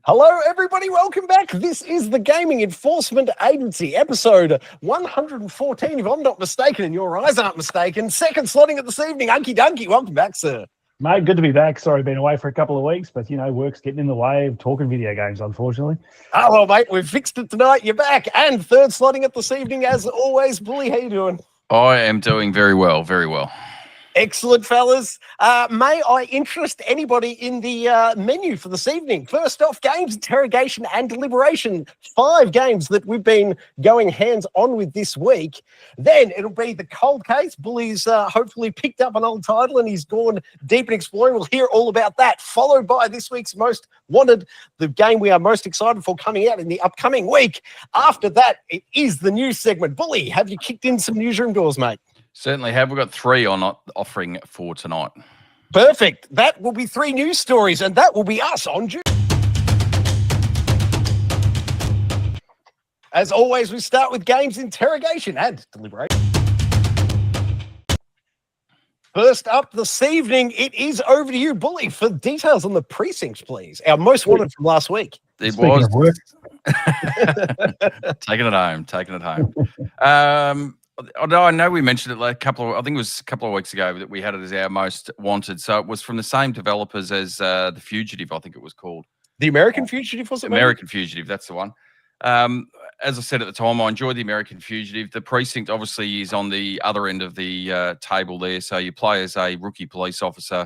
Hello, everybody. Welcome back. This is the Gaming Enforcement Agency, episode 114, if I'm not mistaken, and your eyes aren't mistaken. Second slotting it this evening. Unky Dunky, welcome back, sir. Mate, good to be back. Sorry, been away for a couple of weeks, but, work's getting in the way of talking video games, unfortunately. Oh, well, mate, we've fixed it tonight. You're back. And third slotting it this evening, as always. Bully, how you doing? I am doing very well, very well. Excellent, fellas. May I interest anybody in the menu for this evening? First off, games, interrogation, and deliberation. 5 games that we've been going hands-on with this week. Then it'll be the cold case. Bully's hopefully picked up an old title and he's gone deep in exploring. We'll hear all about that, followed by this week's Most Wanted, the game we are most excited for coming out in the upcoming week. After that, it is the news segment. Bully, have you kicked in some newsroom doors, mate? Certainly have. We've got 3 on offering for tonight. Perfect. That will be 3 news stories, and that will be us on June. As always, we start with games, interrogation, and deliberation. First up this evening, it is over to you, Bully, for details on the Precinct, please. Our most wanted from last week. It was. Taking it home. Although I know we mentioned it like I think it was a couple of weeks ago that we had it as our most wanted. So it was from the same developers as The Fugitive, I think it was called. The American Fugitive, was it? American Fugitive, that's the one. As I said at the time, I enjoyed The American Fugitive. The Precinct obviously is on the other end of the table there. So you play as a rookie police officer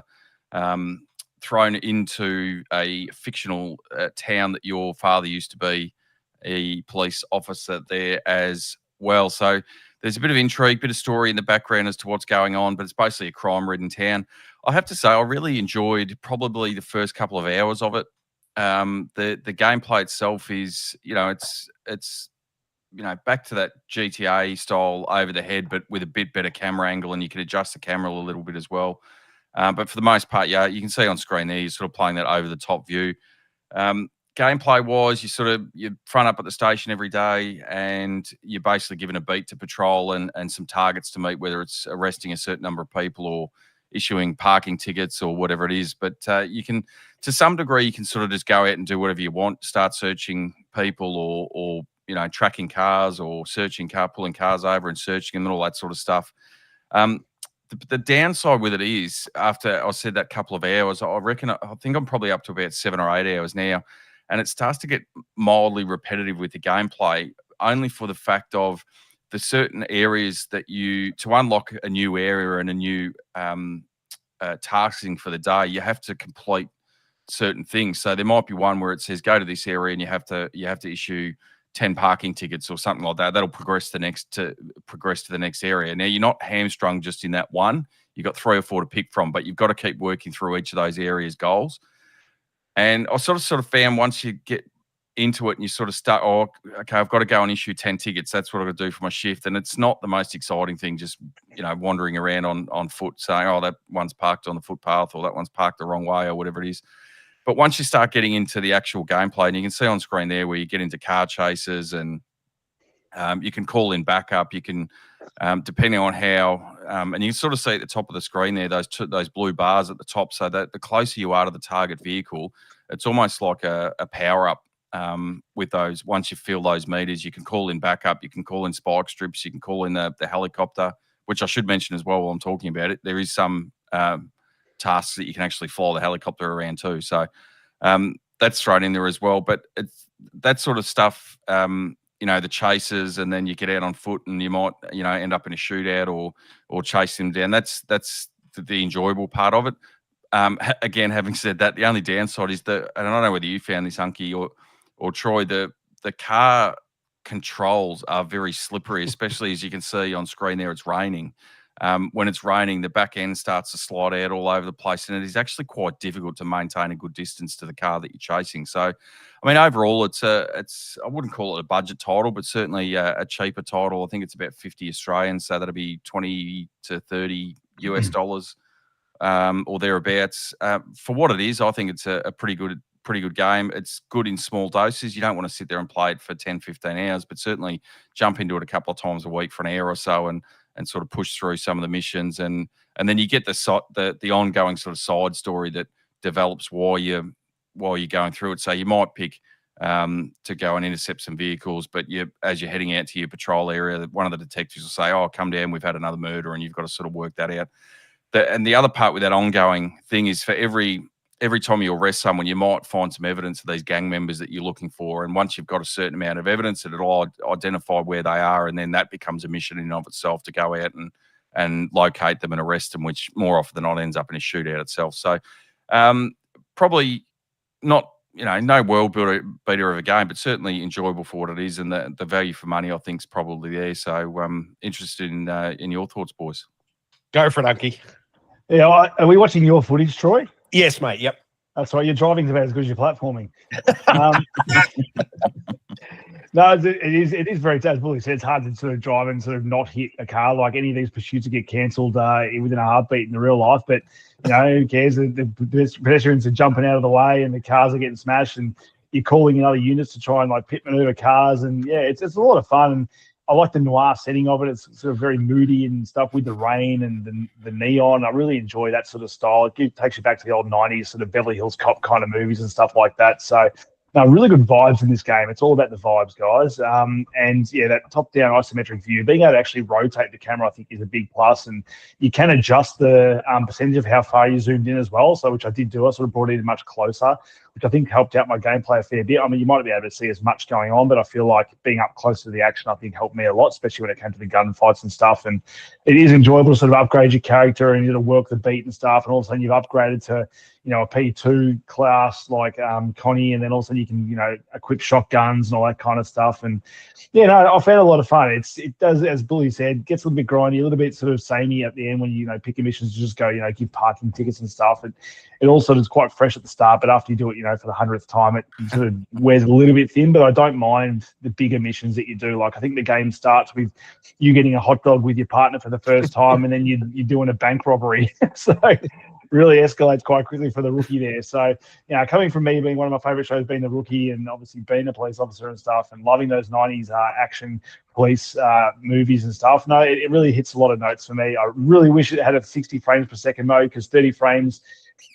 thrown into a fictional town that your father used to be a police officer there as well. So there's a bit of intrigue, bit of story in the background as to what's going on, but it's basically a crime-ridden town. I have to say, I really enjoyed probably the first couple of hours of it. The gameplay itself is, it's back to that G.E.A. style over the head, but with a bit better camera angle, and you can adjust the camera a little bit as well. But for the most part, yeah, you can see on screen there, you're sort of playing that over the top view. Gameplay wise, you front up at the station every day and you're basically given a beat to patrol and some targets to meet, whether it's arresting a certain number of people or issuing parking tickets or whatever it is. But you can, to some degree, you can sort of just go out and do whatever you want, start searching people or tracking cars or pulling cars over and searching them and all that sort of stuff. The downside with it is, after I said that couple of hours, I think I'm probably up to about 7 or 8 hours now. And it starts to get mildly repetitive with the gameplay, only for the fact of the certain areas that to unlock a new area and a new tasking for the day, you have to complete certain things. So there might be one where it says go to this area and you have to issue 10 parking tickets or something like that. That'll progress to the next area. Now you're not hamstrung just in that one. You've got 3 or 4 to pick from, but you've got to keep working through each of those areas' goals. And I sort of found once you get into it and you sort of start, okay, I've got to go and issue 10 tickets. That's what I've got to do for my shift. And it's not the most exciting thing, just, wandering around on foot saying, oh, that one's parked on the footpath or that one's parked the wrong way or whatever it is. But once you start getting into the actual gameplay, and you can see on screen there where you get into car chases and you can call in backup, you can, depending on how, and you can sort of see at the top of the screen there, those blue bars at the top, so that the closer you are to the target vehicle, it's almost like a power-up with those. Once you fill those meters, you can call in backup, you can call in spike strips, you can call in the helicopter, which I should mention as well while I'm talking about it. There is some tasks that you can actually fly the helicopter around too. So that's thrown in there as well. But it's that sort of stuff, the chases, and then you get out on foot and you might, end up in a shootout or chase them down. That's the enjoyable part of it. Again, having said that, the only downside is and I don't know whether you found this, Unky or Troy, the car controls are very slippery, especially as you can see on screen there, it's raining. When it's raining, the back end starts to slide out all over the place, and it is actually quite difficult to maintain a good distance to the car that you're chasing. So, I mean, overall, it's I wouldn't call it a budget title, but certainly a cheaper title. I think it's about 50 Australian, so that'll be 20 to 30 US dollars or thereabouts. For what it is, I think it's a pretty good game. It's good in small doses. You don't want to sit there and play it for 10, 15 hours, but certainly jump into it a couple of times a week for an hour or so and sort of push through some of the missions. And then you get the ongoing sort of side story that develops why while you're going through it. So you might pick to go and intercept some vehicles, but as you're heading out to your patrol area, one of the detectives will say, "Oh, come down, we've had another murder," and you've got to sort of work that out. And the other part with that ongoing thing is for every time you arrest someone, you might find some evidence of these gang members that you're looking for. And once you've got a certain amount of evidence, it'll identify where they are, and then that becomes a mission in and of itself to go out and locate them and arrest them, which more often than not ends up in a shootout itself. So probably not, no world beater of a game, but certainly enjoyable for what it is, and the value for money, I think, is probably there. So interested in your thoughts, boys. Go for it, Unky. Yeah, are we watching your footage, Troy? Yes, mate. Yep. That's right. Your driving's about as good as your platforming. No, it is very, as Bully said, it's hard to sort of drive and sort of not hit a car. Like any of these pursuits that get cancelled within a heartbeat in the real life. But, who cares? The pedestrians are jumping out of the way and the cars are getting smashed, and you're calling in other units to try and like pit maneuver cars. And yeah, it's a lot of fun. And I like the noir setting of it. It's sort of very moody and stuff with the rain and the neon. I really enjoy that sort of style. It takes you back to the old 90s sort of Beverly Hills Cop kind of movies and stuff like that. So, no, really good vibes in this game. It's all about the vibes, guys. And yeah, that top-down isometric view, being able to actually rotate the camera, I think, is a big plus. And you can adjust the percentage of how far you zoomed in as well. So, which I did do. I sort of brought it in much closer, which I think helped out my gameplay a fair bit. I mean, you might not be able to see as much going on, but I feel like being up close to the action, I think, helped me a lot, especially when it came to the gunfights and stuff. And it is enjoyable to sort of upgrade your character and work the beat and stuff. And all of a sudden, you've upgraded to a P2 class like Connie, and then also you can equip shotguns and all that kind of stuff. And yeah, no, I found a lot of fun. It does, as Bully said, gets a little bit grindy, a little bit sort of samey at the end when you pick your missions to just go give parking tickets and stuff. It also is quite fresh at the start, but after you do it for the 100th time, it sort of wears a little bit thin. But I don't mind the bigger missions that you do. Like I think the game starts with you getting a hot dog with your partner for the first time, and then you're doing a bank robbery. So really escalates quite quickly for the Rookie there. So, coming from me being one of my favorite shows, being the Rookie, and obviously being a police officer and stuff, and loving those 90s action police movies and stuff, no, it really hits a lot of notes for me. I really wish it had a 60 frames per second mode, because 30 frames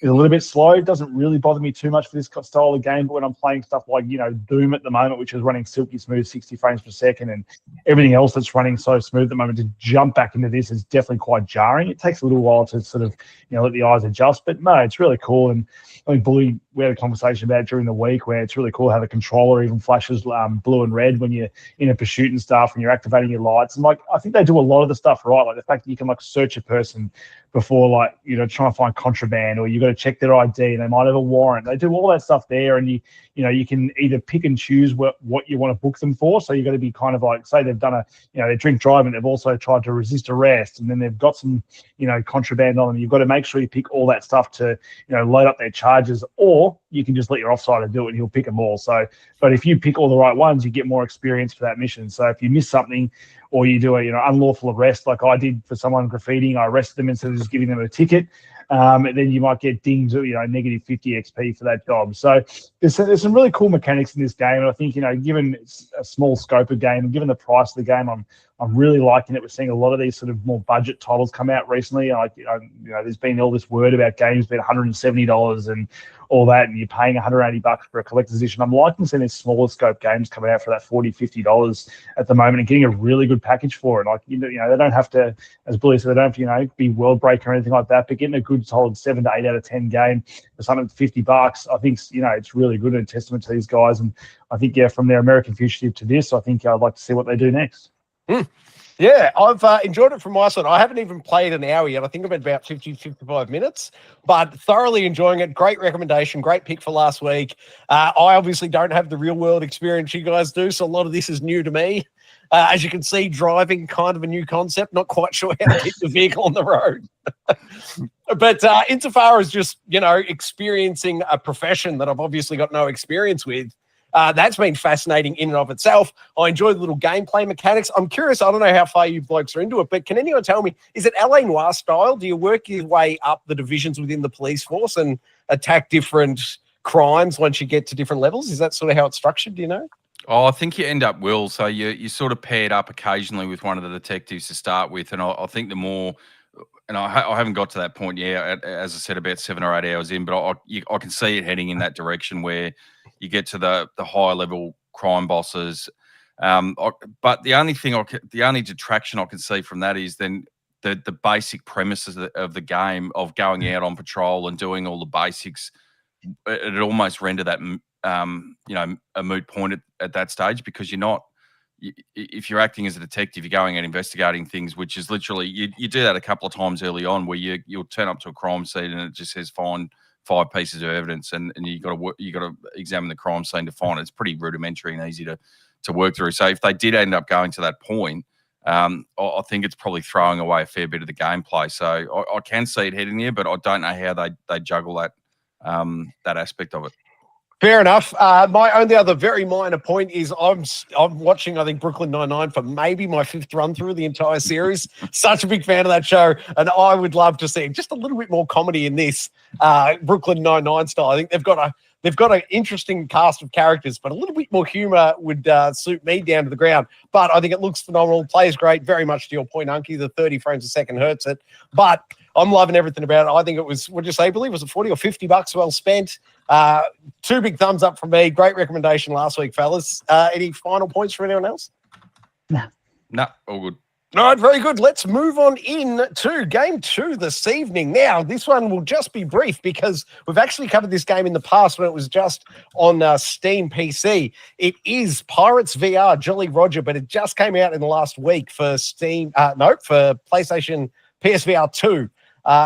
is a little bit slow. It doesn't really bother me too much for this style of game, but when I'm playing stuff like, Doom at the moment, which is running silky smooth 60 frames per second, and everything else that's running so smooth at the moment, to jump back into this is definitely quite jarring. It takes a little while to sort of, let the eyes adjust, but no, it's really cool. And I think Bully, we had a conversation about it during the week, where it's really cool how the controller even flashes blue and red when you're in a pursuit and stuff, and you're activating your lights. And I think they do a lot of the stuff right, like the fact that you can search a person before trying to find contraband, or you got to check their ID, and they might have a warrant. They do all that stuff there, and you can either pick and choose what you want to book them for. So you got to be kind of say they've done they drink drive, and they've also tried to resist arrest, and then they've got some contraband on them. You've got to make sure you pick all that stuff to load up their charges, or you can just let your offsider do it and he'll pick them all. So, but if you pick all the right ones, you get more experience for that mission. So if you miss something, or you do a unlawful arrest like I did for someone graffitiing, I arrested them instead of just giving them a ticket. And then you might get dinged, negative 50 XP for that job. So there's some really cool mechanics in this game, and I think given it's a small scope of game, and given the price of the game, I'm really liking it. We're seeing a lot of these sort of more budget titles come out recently. There's been all this word about games being $170 and all that, and you're paying $180 for a collector's edition. I'm liking seeing these smaller scope games coming out for that $40, $50 at the moment, and getting a really good package for it. They don't have to, as Bully said, they don't have to, be world breaker or anything like that, but getting a good solid 7 to 8 out of 10 game for something $50, I think, it's really good, and a testament to these guys. And I think, from their American Fugitive to this, I think I'd like to see what they do next. Yeah, I've enjoyed it from my side. I haven't even played an hour yet. I think I'm at about 50, 55 minutes, but thoroughly enjoying it. Great recommendation. Great pick for last week. I obviously don't have the real world experience you guys do, so a lot of this is new to me. As you can see, driving kind of a new concept. Not quite sure how to keep the vehicle on the road. But insofar as just, experiencing a profession that I've obviously got no experience with, that's been fascinating in and of itself. I enjoy the little gameplay mechanics. I'm curious, I don't know how far you blokes are into it, but can anyone tell me, is it LA Noire style? Do you work your way up the divisions within the police force and attack different crimes once you get to different levels? Is that sort of how it's structured, do you know? Oh, I think you end up will. So you sort of paired up occasionally with one of the detectives to start with, and I think the more and I haven't got to that point yet. As I said, about 7 or 8 hours in, but I can see it heading in that direction where you get to the higher level crime bosses. But the only detraction I can see from that is then the basic premises of the game of going out on patrol and doing all the basics. It almost render that a moot point at that stage, because you're not. If you're acting as a detective, you're going out investigating things, which is literally you do that a couple of times early on, where you'll turn up to a crime scene and it just says find 5 pieces of evidence, and you got to examine the crime scene to find it. It's pretty rudimentary and easy to work through. So if they did end up going to that point, I think it's probably throwing away a fair bit of the gameplay. So I can see it heading there, but I don't know how they juggle that aspect of it. Fair enough. My only other very minor point is I'm watching, I think, Brooklyn Nine-Nine for maybe my 5th run through the entire series. Such a big fan of that show, and I would love to see just a little bit more comedy in this Brooklyn Nine-Nine style. I think they've got an interesting cast of characters, but a little bit more humour would suit me down to the ground. But I think it looks phenomenal. Plays great. Very much to your point, Unky. The 30 frames a second hurts it, but I'm loving everything about it. I think it was, what'd you say, Billy? Was it 40 or 50 bucks well spent? 2 big thumbs up from me. Great recommendation last week, fellas. Any final points for anyone else? No, all good. All right, very good. Let's move on in to game 2 this evening. Now, this one will just be brief because we've actually covered this game in the past when it was just on Steam PC. It is Pirates VR Jolly Roger, but it just came out in the last week for Steam. For PlayStation PSVR 2.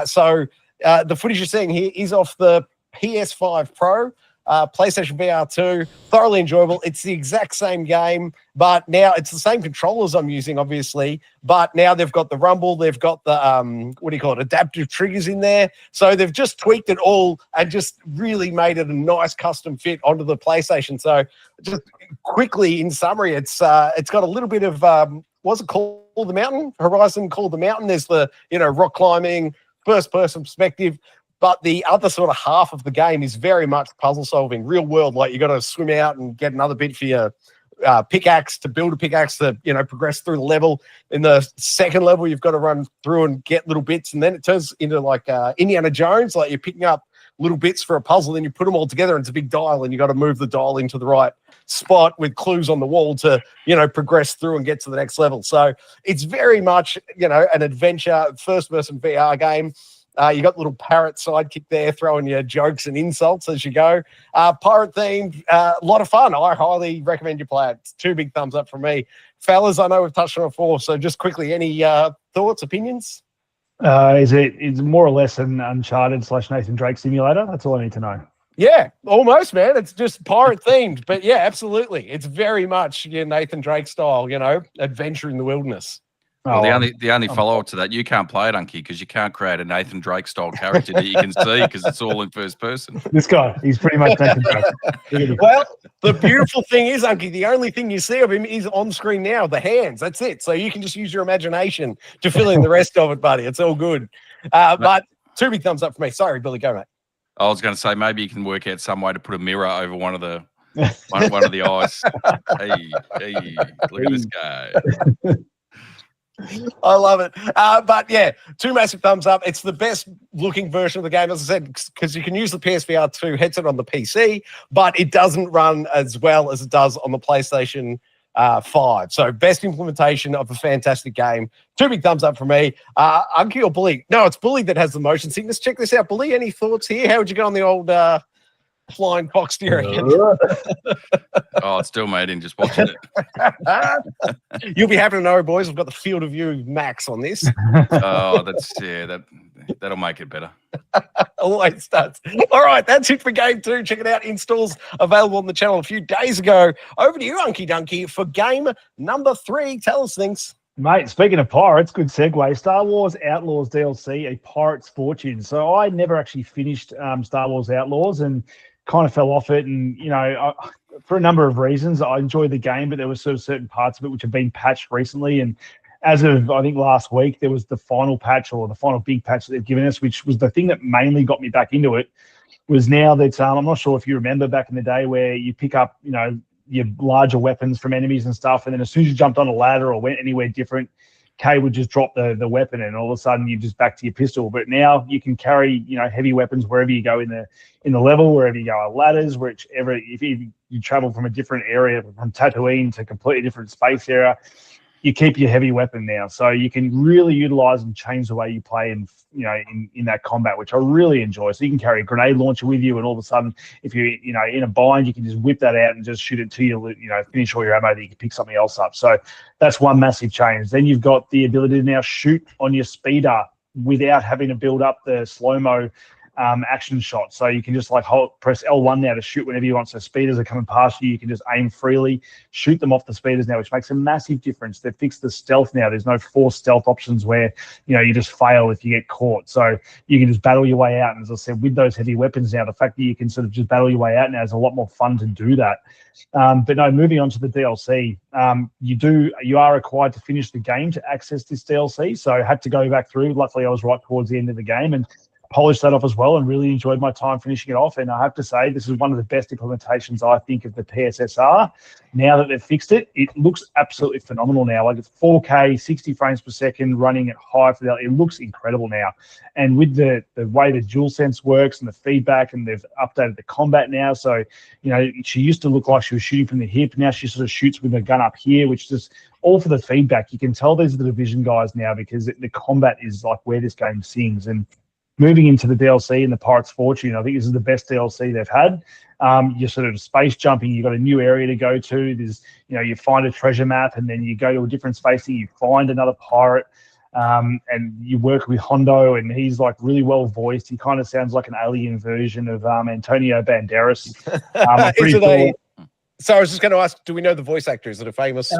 So the footage you're seeing here is off the PS5 Pro, PlayStation VR 2, thoroughly enjoyable. It's the exact same game, but now it's the same controllers I'm using, obviously, but now they've got the rumble, they've got the, adaptive triggers in there. So they've just tweaked it all and just really made it a nice custom fit onto the PlayStation. So just quickly, in summary, it's got a little bit of, what's it called? The Mountain? Horizon Called the Mountain. There's the, rock climbing, first-person perspective. But the other sort of half of the game is very much puzzle solving, real world. Like you got to swim out and get another bit for your pickaxe to build a pickaxe to, progress through the level. In the second level, you've got to run through and get little bits. And then it turns into like Indiana Jones, like you're picking up little bits for a puzzle, then you put them all together and it's a big dial and you got to move the dial into the right spot with clues on the wall to, progress through and get to the next level. So it's very much, an adventure first-person VR game. You got little parrot sidekick there throwing you jokes and insults as you go. Pirate themed, a lot of fun. I highly recommend you play it. It's 2 big thumbs up from me. Fellas, I know we've touched on it before, so just quickly, any thoughts, opinions? Is more or less an Uncharted / Nathan Drake simulator? That's all I need to know. Yeah, almost, man. It's just pirate themed, but yeah, absolutely. It's very much your Nathan Drake style, adventure in the wilderness. Well, the only follow-up to that, you can't play it, Unky, because you can't create a Nathan Drake-style character that you can see because it's all in first person. This guy, he's pretty much Nathan Drake. Well, the beautiful thing is, Unky, the only thing you see of him is on screen now, the hands. That's it. So you can just use your imagination to fill in the rest of it, buddy. It's all good. But 2 big thumbs up for me. Sorry, Billy, go, mate. I was going to say maybe you can work out some way to put a mirror over one of the eyes. Hey, look at this guy. I love it. But yeah, 2 massive thumbs up. It's the best looking version of the game, as I said, because you can use the PSVR 2 headset on the PC, but it doesn't run as well as it does on the PlayStation 5. So best implementation of a fantastic game. 2 big thumbs up for me. Unky or Bully? No, it's Bully that has the motion sickness. Check this out. Bully, any thoughts here? How would you go on the old flying fox steering? Oh, it's still made in just watching it. You'll be happy to know, boys, I've got the field of view max on this. Oh, that'll make it better. Always starts. All right, that's it for game 2. Check it out. Installs available on the channel a few days ago. Over to you, Unky Dunky, for game number 3. Tell us things. Mate, speaking of pirates, good segue. Star Wars Outlaws DLC, A Pirate's Fortune. So I never actually finished Star Wars Outlaws and kind of fell off it. And, for a number of reasons, I enjoyed the game, but there were sort of certain parts of it which have been patched recently. And as of, I think, last week, there was the final patch or the final big patch that they've given us, which was the thing that mainly got me back into it, was now that I'm not sure if you remember back in the day where you pick up, your larger weapons from enemies and stuff, and then as soon as you jumped on a ladder or went anywhere different, Kay would just drop the weapon, and all of a sudden you're just back to your pistol. But now you can carry, heavy weapons wherever you go in the level, wherever you go on ladders, whichever. If you travel from a different area, from Tatooine to a completely different space area, you keep your heavy weapon now, so you can really utilize and change the way you play in that combat, which I really enjoy. So you can carry a grenade launcher with you, and all of a sudden, if you're in a bind, you can just whip that out and just shoot it till you finish all your ammo. That you can pick something else up. So that's one massive change. Then you've got the ability to now shoot on your speeder without having to build up the slow-mo action shot. So you can just press L1 now to shoot whenever you want. So speeders are coming past you, you can just aim freely, shoot them off the speeders now, which makes a massive difference. They've fixed the stealth now. There's no forced stealth options where you just fail if you get caught. So you can just battle your way out. And as I said, with those heavy weapons now, the fact that you can sort of just battle your way out now is a lot more fun to do that. But no, moving on to the DLC, you are required to finish the game to access this DLC. So I had to go back through. Luckily, I was right towards the end of the game and polished that off as well, and really enjoyed my time finishing it off. And I have to say, this is one of the best implementations, I think, of the PSSR. Now that they've fixed it, it looks absolutely phenomenal now. Like, it's 4K, 60 frames per second, running at high fidelity. It looks incredible now. And with the way the DualSense works and the feedback, and they've updated the combat now. So, she used to look like she was shooting from the hip. Now she sort of shoots with a gun up here, which is all for the feedback. You can tell these are the Division guys now, because the combat is like where this game sings. And moving into the DLC and the Pirate's Fortune, I think this is the best DLC they've had. You're sort of space jumping. You've got a new area to go to. There's, you find a treasure map, and then you go to a different space and you find another pirate, and you work with Hondo, and he's like really well voiced. He kind of sounds like an alien version of Antonio Banderas. So I was just going to ask, do we know the voice actor? Is it a famous?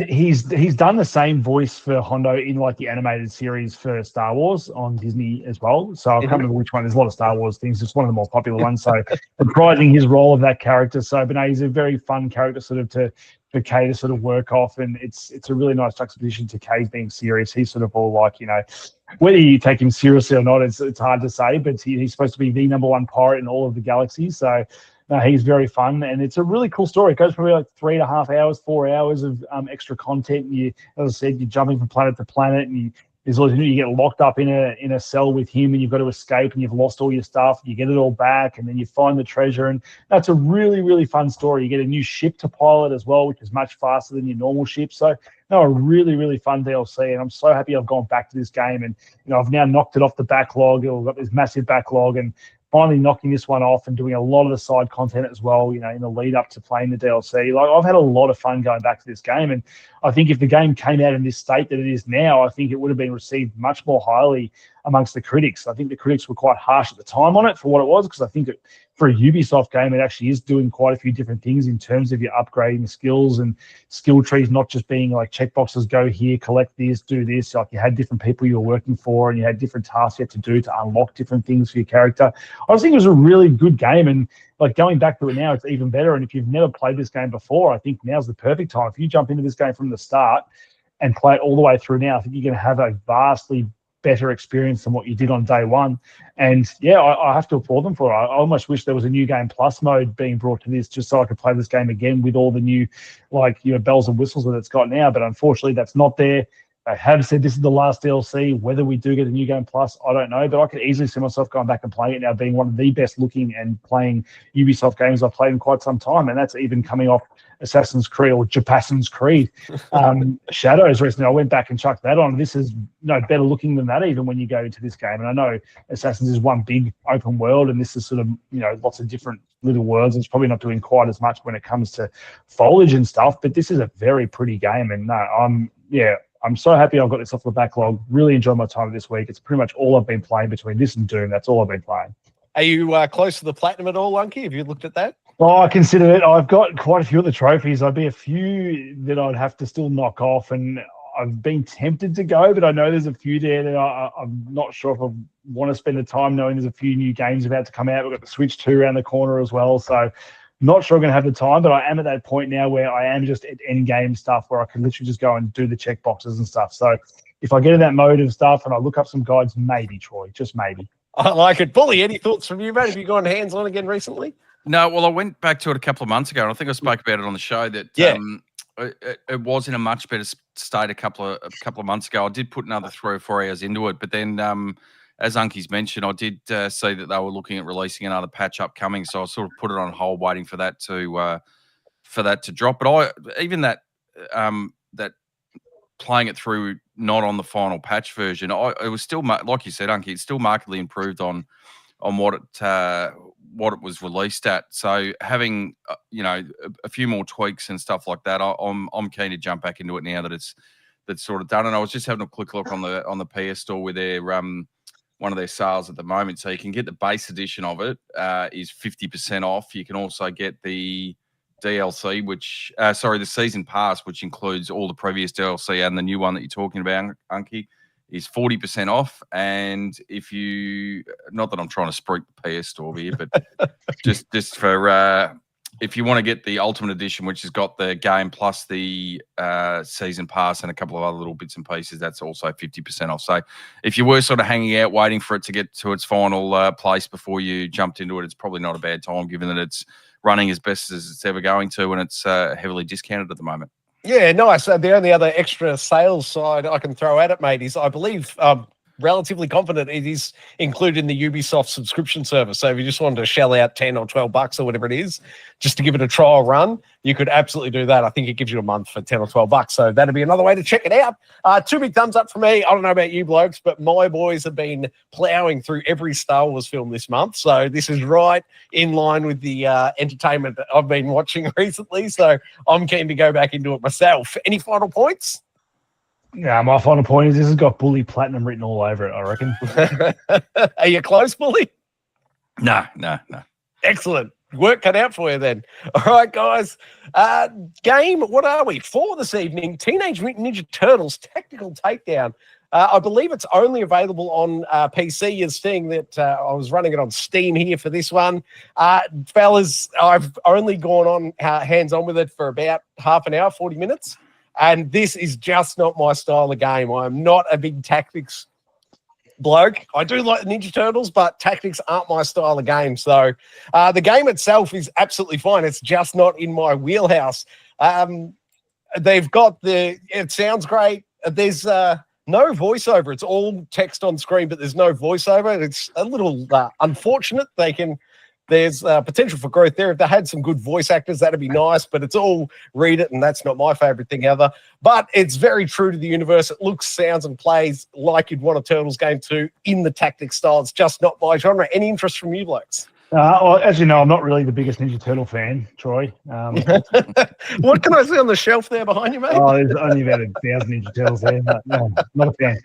He's done the same voice for Hondo in like the animated series for Star Wars on Disney as well. So I can't remember which one. There's a lot of Star Wars things. It's one of the more popular ones. So reprising his role of that character. So, but no, he's a very fun character sort of for Kay to sort of work off, and it's a really nice juxtaposition to Kay's being serious. He's sort of all like, whether you take him seriously or not, it's hard to say, but he's supposed to be the #1 pirate in all of the galaxy. So no, he's very fun, and it's a really cool story. It goes probably like 3.5 hours, 4 hours of extra content. And as I said, you're jumping from planet to planet, and you get locked up in a cell with him, and you've got to escape, and you've lost all your stuff. You get it all back, and then you find the treasure, and that's a really, really fun story. You get a new ship to pilot as well, which is much faster than your normal ship. So no, a really, really fun DLC, and I'm so happy I've gone back to this game, and I've now knocked it off the backlog. I've got this massive backlog, and finally knocking this one off and doing a lot of the side content as well, in the lead up to playing the DLC. Like, I've had a lot of fun going back to this game, and I think if the game came out in this state that it is now, I think it would have been received much more highly amongst the critics. I think the critics were quite harsh at the time on it for what it was, because I think for a Ubisoft game, it actually is doing quite a few different things in terms of your upgrading the skills and skill trees, not just being like checkboxes, go here, collect this, do this. Like, you had different people you were working for, and you had different tasks you had to do to unlock different things for your character. I just think it was a really good game, and like going back to it now, it's even better. And if you've never played this game before, I think now's the perfect time. If you jump into this game from the start and play it all the way through now, I think you're going to have a vastly better experience than what you did on day one. And yeah, I have to applaud them for it. I almost wish there was a new game plus mode being brought to this, just so I could play this game again with all the new, bells and whistles that it's got now. But unfortunately, that's not there. They have said this is the last DLC. Whether we do get a new game plus, I don't know. But I could easily see myself going back and playing it now, being one of the best looking and playing Ubisoft games I've played in quite some time. And that's even coming off Assassin's Creed or Japassin's Creed Shadows recently. I went back and chucked that on. This is better looking than that even when you go into this game. And I know Assassin's is one big open world, and this is sort of lots of different little worlds. It's probably not doing quite as much when it comes to foliage and stuff, but this is a very pretty game. And I'm so happy I've got this off the backlog. Really enjoyed my time this week. It's pretty much all I've been playing between this and Doom. That's all I've been playing. Are you close to the platinum at all, Lunky? Have you looked at that? Oh, I consider it. I've got quite a few of the trophies. I'd be a few that I'd have to still knock off, and I've been tempted to go, but I know there's a few there that I'm not sure if I want to spend the time knowing there's a few new games about to come out. We've got the Switch 2 around the corner as well, so not sure I'm going to have the time, but I am at that point now where I am just at end game stuff where I can literally just go and do the check boxes and stuff. So if I get in that mode of stuff and I look up some guides, maybe, Troy, just maybe. I like it. Bully, any thoughts from you, mate? Have you gone hands-on again recently? No, well, I went back to it a couple of months ago, and I think I spoke about it on the show that it was in a much better state a couple of months ago. I did put another 3 or 4 hours into it, but then as Unky's mentioned, I did see that they were looking at releasing another patch upcoming, so I sort of put it on hold, waiting for that to drop. But even that playing it through not on the final patch version, it was still like you said, Unky, it's still markedly improved on what it was released at. So having a few more tweaks and stuff like that, I'm keen to jump back into it now that that's sort of done. And I was just having a quick look on the PS Store with their one of their sales at the moment. So you can get the base edition of it is 50% off. You can also get the DLC, the season pass, which includes all the previous DLC and the new one that you're talking about, Unky, is 40% off. And if you, not that I'm trying to spruik the PS Store here, but just for if you want to get the Ultimate Edition, which has got the game plus the season pass and a couple of other little bits and pieces, that's also 50% off. So if you were sort of hanging out waiting for it to get to its final place before you jumped into it, it's probably not a bad time, given that it's running as best as it's ever going to, and it's heavily discounted at the moment. Yeah, nice. The only other extra sales side I can throw at it, mate, is I believe relatively confident it is included in the Ubisoft subscription service. So if you just wanted to shell out 10 or 12 bucks or whatever it is, just to give it a trial run, you could absolutely do that. I think it gives you a month for 10 or 12 bucks. So that'd be another way to check it out. 2 big thumbs up for me. I don't know about you blokes, but my boys have been plowing through every Star Wars film this month. So this is right in line with the entertainment that I've been watching recently. So I'm keen to go back into it myself. Any final points? Yeah, my final point is this has got Bully Platinum written all over it, I reckon. Are you close, Bully? No. Excellent. Work cut out for you then. All right, guys. Game, what are we? For this evening, Teenage Mutant Ninja Turtles Tactical Takedown. I believe it's only available on PC. You're seeing that I was running it on Steam here for this one. Fellas, I've only gone on hands-on with it for about half an hour, 40 minutes. And this is just not my style of game. I'm not a big tactics bloke. I do like the Ninja Turtles, but tactics aren't my style of game. So the game itself is absolutely fine. It's just not in my wheelhouse. They've got it sounds great. There's no voiceover. It's all text on screen, but there's no voiceover. It's a little unfortunate. There's potential for growth there. If they had some good voice actors, that'd be nice, but it's all read it, and that's not my favorite thing ever. But it's very true to the universe. It looks, sounds, and plays like you'd want a Turtles game to in the tactics style. It's just not my genre. Any interest from you blokes? Well, as you know, I'm not really the biggest Ninja Turtle fan, Troy. What can I see on the shelf there behind you, mate? Oh, there's only about 1,000 Ninja Turtles there. No, not a fan.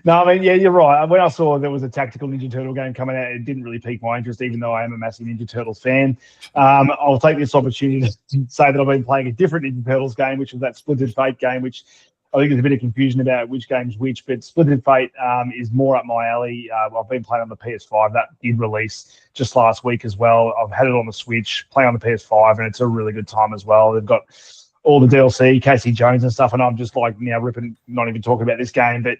No, I mean, yeah, you're right. When I saw there was a tactical Ninja Turtle game coming out, it didn't really pique my interest, even though I am a massive Ninja Turtles fan. I'll take this opportunity to say that I've been playing a different Ninja Turtles game, which was that Splintered Fate game, which I think there's a bit of confusion about which game's which, but Splintered Fate is more up my alley. I've been playing on the PS5. That did release just last week as well. I've had it on the Switch, playing on the PS5, and it's a really good time as well. They've got all the DLC, Casey Jones and stuff, and I'm just like now ripping, not even talking about this game, but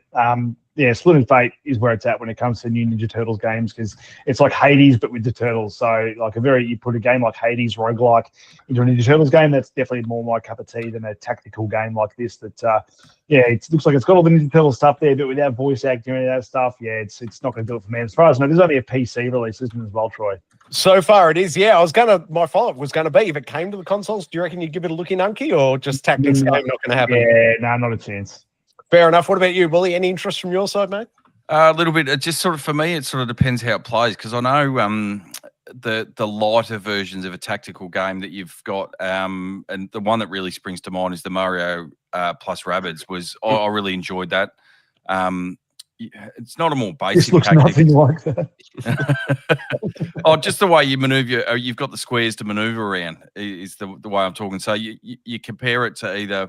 yeah, Splintered Fate is where it's at when it comes to new Ninja Turtles games, because it's like Hades but with the Turtles. So like you put a game like Hades roguelike into a Ninja Turtles game, that's definitely more my cup of tea than a tactical game like this. That yeah, it looks like it's got all the Ninja Turtles stuff there, but without voice acting and that stuff, yeah, it's not going to do it for me. As far as I know, there's only a PC release as well, Troy. So far it is, yeah. My follow-up was going to be, if it came to the consoles, do you reckon you'd give it a look in, Unky, or just tactics game not going to happen? Yeah, no, not a chance. Fair enough. What about you, Bully? Any interest from your side, mate? A little bit. It just sort of, for me, it sort of depends how it plays, because I know the lighter versions of a tactical game that you've got, and the one that really springs to mind is the Mario plus Rabbids. I really enjoyed that. It's not a more basic. This looks tactic. nothing like that. Oh, just the way you maneuver. You've got the squares to maneuver around. Is the way I'm talking. So you compare it to either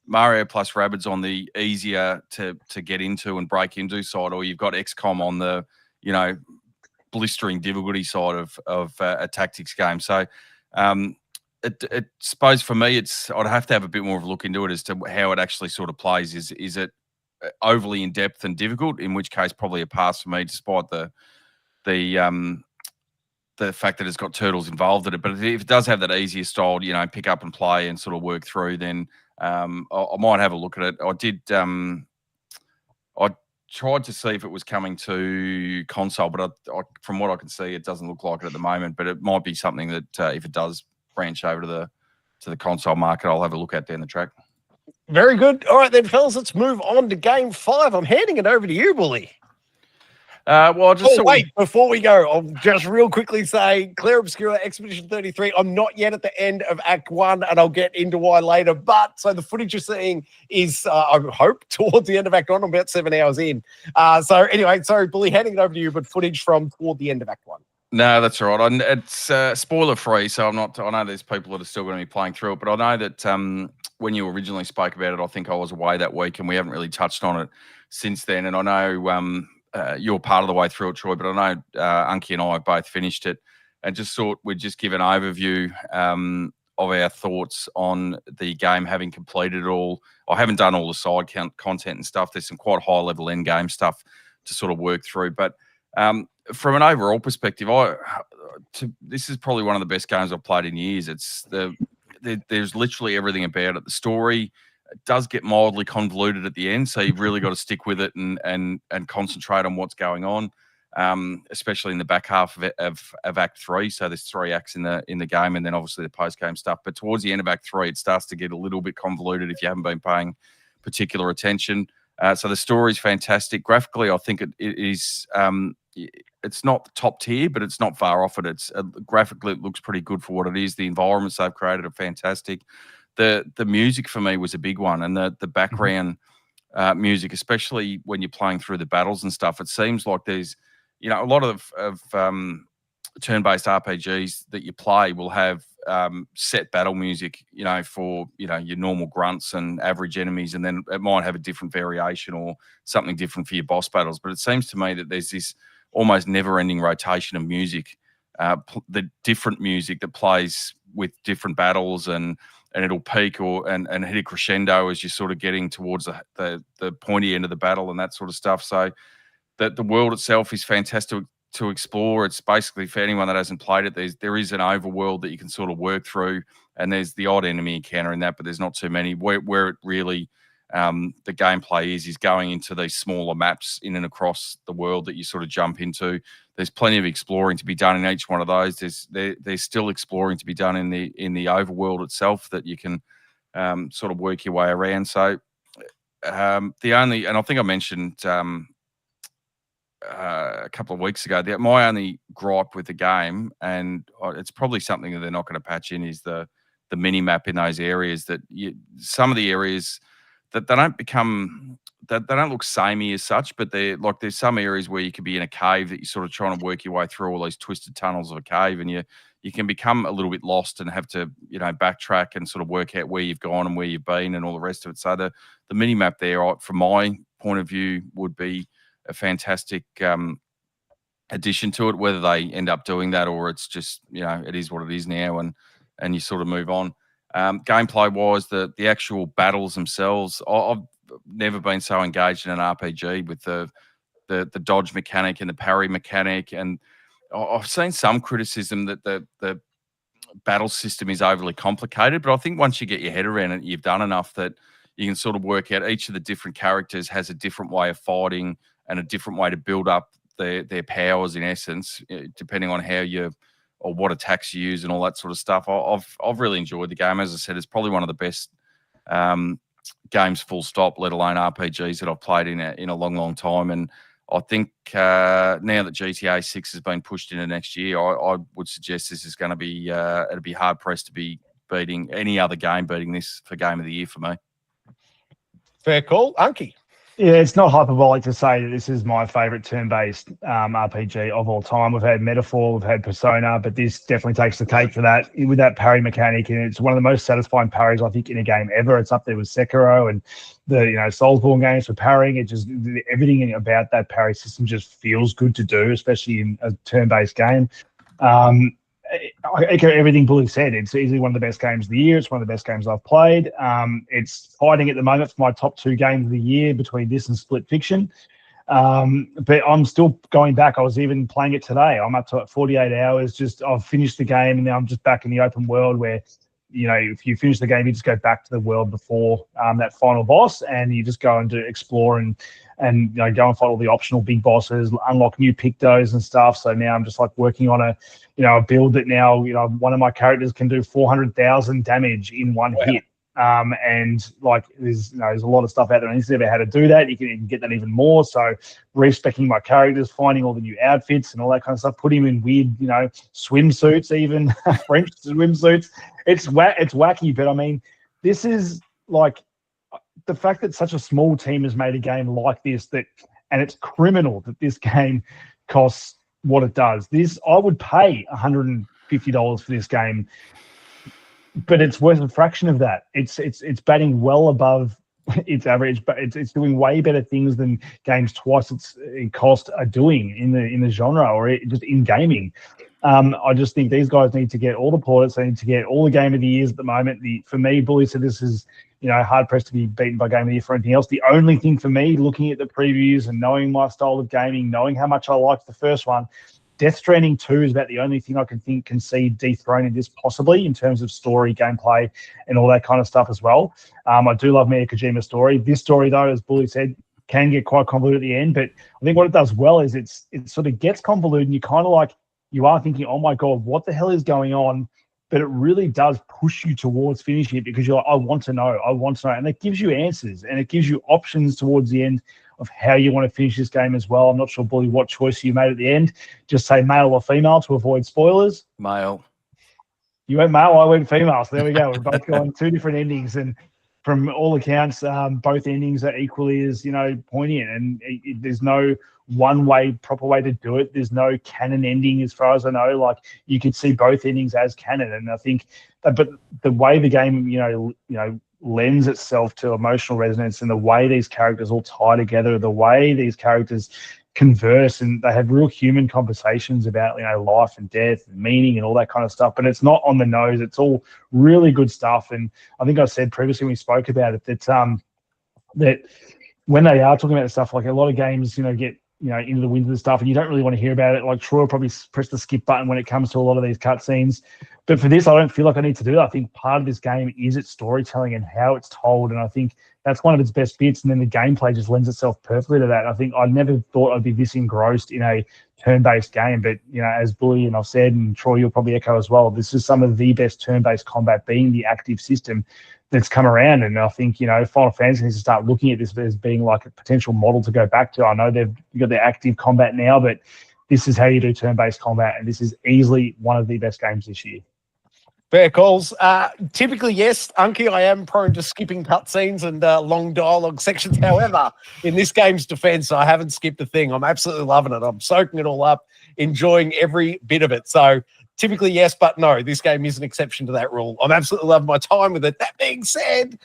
Mario plus Rabbids on the easier to get into and break into side, or you've got XCOM on the blistering difficulty side of a tactics game. So it suppose for me, I'd have to have a bit more of a look into it as to how it actually sort of plays. Is it overly in depth and difficult? In which case, probably a pass for me, despite the the fact that it's got turtles involved in it. But if it does have that easier style, pick up and play and sort of work through, then I might have a look at it. I did. I tried to see if it was coming to console, but from what I can see, it doesn't look like it at the moment. But it might be something that if it does branch over to the console market, I'll have a look at down the track. Very good. All right, then, fellas, let's move on to game 5. I'm handing it over to you, Bully. Wait, before we go, I'll just real quickly say Clair Obscura Expedition 33. I'm not yet at the end of Act 1, and I'll get into why later. But so the footage you're seeing is, I hope, towards the end of Act 1. I'm about 7 hours in. So anyway, sorry, Bully, handing it over to you, but footage from toward the end of Act 1. No, that's all right. It's spoiler free, so I'm not. I know there's people that are still going to be playing through it, but I know that when you originally spoke about it, I think I was away that week, and we haven't really touched on it since then. And I know you're part of the way through it, Troy, but I know Unky and I both finished it, and just thought we'd just give an overview of our thoughts on the game, having completed it all. I haven't done all the side content and stuff. There's some quite high level end game stuff to sort of work through, but. From an overall perspective, this is probably one of the best games I've played in years. There's literally everything about it. The story does get mildly convoluted at the end, so you've really got to stick with it and concentrate on what's going on, especially in the back half of Act 3. So there's 3 acts in the game, and then obviously the post game stuff. But towards the end of Act 3, it starts to get a little bit convoluted if you haven't been paying particular attention. So the story is fantastic. Graphically, I think it is. It's not top tier, but it's not far off it. It's graphically, it looks pretty good for what it is. The environments they've created are fantastic. The music for me was a big one, and the background music, especially when you're playing through the battles and stuff. It seems like there's, a lot of turn-based RPGs that you play will have set battle music, for your normal grunts and average enemies, and then it might have a different variation or something different for your boss battles. But it seems to me that there's this almost never-ending rotation of music, the different music that plays with different battles, and it'll peak and hit a crescendo as you're sort of getting towards the pointy end of the battle and that sort of stuff. So that the world itself is fantastic to explore. It's basically, for anyone that hasn't played it, there is an overworld that you can sort of work through, and there's the odd enemy encounter in that, but there's not too many. Where it really the gameplay is going into these smaller maps in and across the world that you sort of jump into. There's plenty of exploring to be done in each one of those. There's still exploring to be done in the overworld itself that you can sort of work your way around. So and I think I mentioned a couple of weeks ago, my only gripe with the game, and it's probably something that they're not going to patch in, is the mini map in those areas. That some of the areas that they don't look samey as such, but there's some areas where you could be in a cave that you're sort of trying to work your way through all these twisted tunnels of a cave, and you can become a little bit lost and have to backtrack and sort of work out where you've gone and where you've been and all the rest of it. So the mini map there, from my point of view, would be a fantastic addition to it. Whether they end up doing that or it's just it is what it is now, and you sort of move on. Gameplay wise, the actual battles themselves, I've never been so engaged in an RPG with the dodge mechanic and the parry mechanic. And I've seen some criticism that the battle system is overly complicated, but I think once you get your head around it, you've done enough that you can sort of work out each of the different characters has a different way of fighting and a different way to build up their powers, in essence, depending on how or what attacks you use and all that sort of stuff. I've really enjoyed the game. As I said, it's probably one of the best games, full stop, let alone RPGs, that I've played in a long, long time. And I think now that GTA 6 has been pushed into next year, I would suggest this is going to be it'd be hard pressed to be beating any other game, beating this for Game of the Year for me. Fair call, Unky. Yeah, it's not hyperbolic to say that this is my favourite turn-based RPG of all time. We've had Metaphor, we've had Persona, but this definitely takes the cake for that, with that parry mechanic. And it's one of the most satisfying parries, I think, in a game ever. It's up there with Sekiro and the Soulsborne games for parrying. It just, everything about that parry system just feels good to do, especially in a turn-based game. I echo everything Bully said. It's easily one of the best games of the year. It's one of the best games I've played. It's fighting at the moment for my top 2 games of the year between this and Split Fiction. But I'm still going back. I was even playing it today. I'm up to 48 hours. I've finished the game, and now I'm just back in the open world where, if you finish the game, you just go back to the world before that final boss, and you just go and explore and go and fight all the optional big bosses, unlock new pictos and stuff. So now I'm just like working on a build that now, one of my characters can do 400,000 damage in one hit. And like there's a lot of stuff out there on Instagram about how to do that. You can get that even more. So respecing my characters, finding all the new outfits and all that kind of stuff, putting him in weird, swimsuits, even French swimsuits. It's wacky, but I mean, this is like the fact that such a small team has made a game like this, and it's criminal that this game costs what it does. I would pay $150 for this game, but it's worth a fraction of that. It's batting well above its average, but it's doing way better things than games twice its cost are doing in the genre or just in gaming. I just think these guys need to get all the plaudits. They need to get all the Game of the Years at the moment. For me, Bully said this is hard pressed to be beaten by Game of the Year for anything else. The only thing for me, looking at the previews and knowing my style of gaming, knowing how much I liked the first one, Death Stranding 2 is about the only thing I can see dethroning this possibly in terms of story, gameplay, and all that kind of stuff as well. I do love Mia Kojima's story. This story, though, as Bully said, can get quite convoluted at the end. But I think what it does well is it sort of gets convoluted, and you kind of you are thinking, oh my God, what the hell is going on? But it really does push you towards finishing it because you're like, I want to know. And it gives you answers and it gives you options towards the end of how you want to finish this game as well. I'm not sure, Bully, what choice you made at the end. Just say male or female to avoid spoilers. Male. You went male, I went female. So there we go. We're both going two different endings. And from all accounts, both endings are equally as, poignant. And there's no proper way to do it. There's no canon ending as far as I know. Like, you could see both endings as canon. And I think but the way the game, lends itself to emotional resonance and the way these characters all tie together, the way these characters converse and they have real human conversations about life and death and meaning and all that kind of stuff. But it's not on the nose. It's all really good stuff. And I think I said previously when we spoke about it that when they are talking about stuff, like a lot of games, get into the winds and stuff, and you don't really want to hear about it. Like Troy will probably press the skip button when it comes to a lot of these cutscenes. But for this, I don't feel like I need to do that. I think part of this game is its storytelling and how it's told, and I think that's one of its best bits. And then the gameplay just lends itself perfectly to that. I think I never thought I'd be this engrossed in a turn-based game, but as Bully and I've said, and Troy, you'll probably echo as well, this is some of the best turn-based combat, being the active system that's come around. And I think Final Fantasy needs to start looking at this as being like a potential model to go back to. I know they've got their active combat now, but this is how you do turn-based combat, and this is easily one of the best games this year. Fair calls. Typically, yes, Unky, I am prone to skipping cutscenes and long dialogue sections. However, in this game's defense, I haven't skipped a thing. I'm absolutely loving it. I'm soaking it all up, enjoying every bit of it. So typically, yes, but no, this game is an exception to that rule. I'm absolutely loving my time with it. That being said,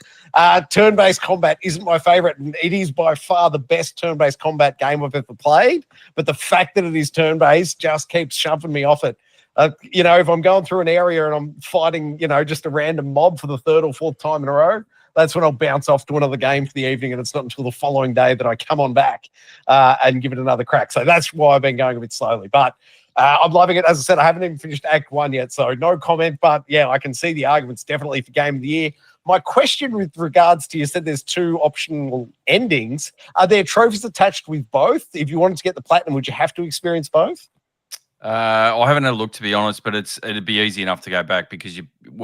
turn-based combat isn't my favorite, and it is by far the best turn-based combat game I've ever played. But the fact that it is turn-based just keeps shoving me off it. If I'm going through an area and I'm fighting, just a random mob for the third or fourth time in a row, that's when I'll bounce off to another game for the evening, and it's not until the following day that I come on back and give it another crack. So that's why I've been going a bit slowly. But I'm loving it. As I said, I haven't even finished Act 1 yet, so no comment. But, yeah, I can see the arguments definitely for Game of the Year. My question with regards to, you said there's 2 optional endings. Are there trophies attached with both? If you wanted to get the platinum, would you have to experience both? I haven't had a look, to be honest, but it'd be easy enough to go back because,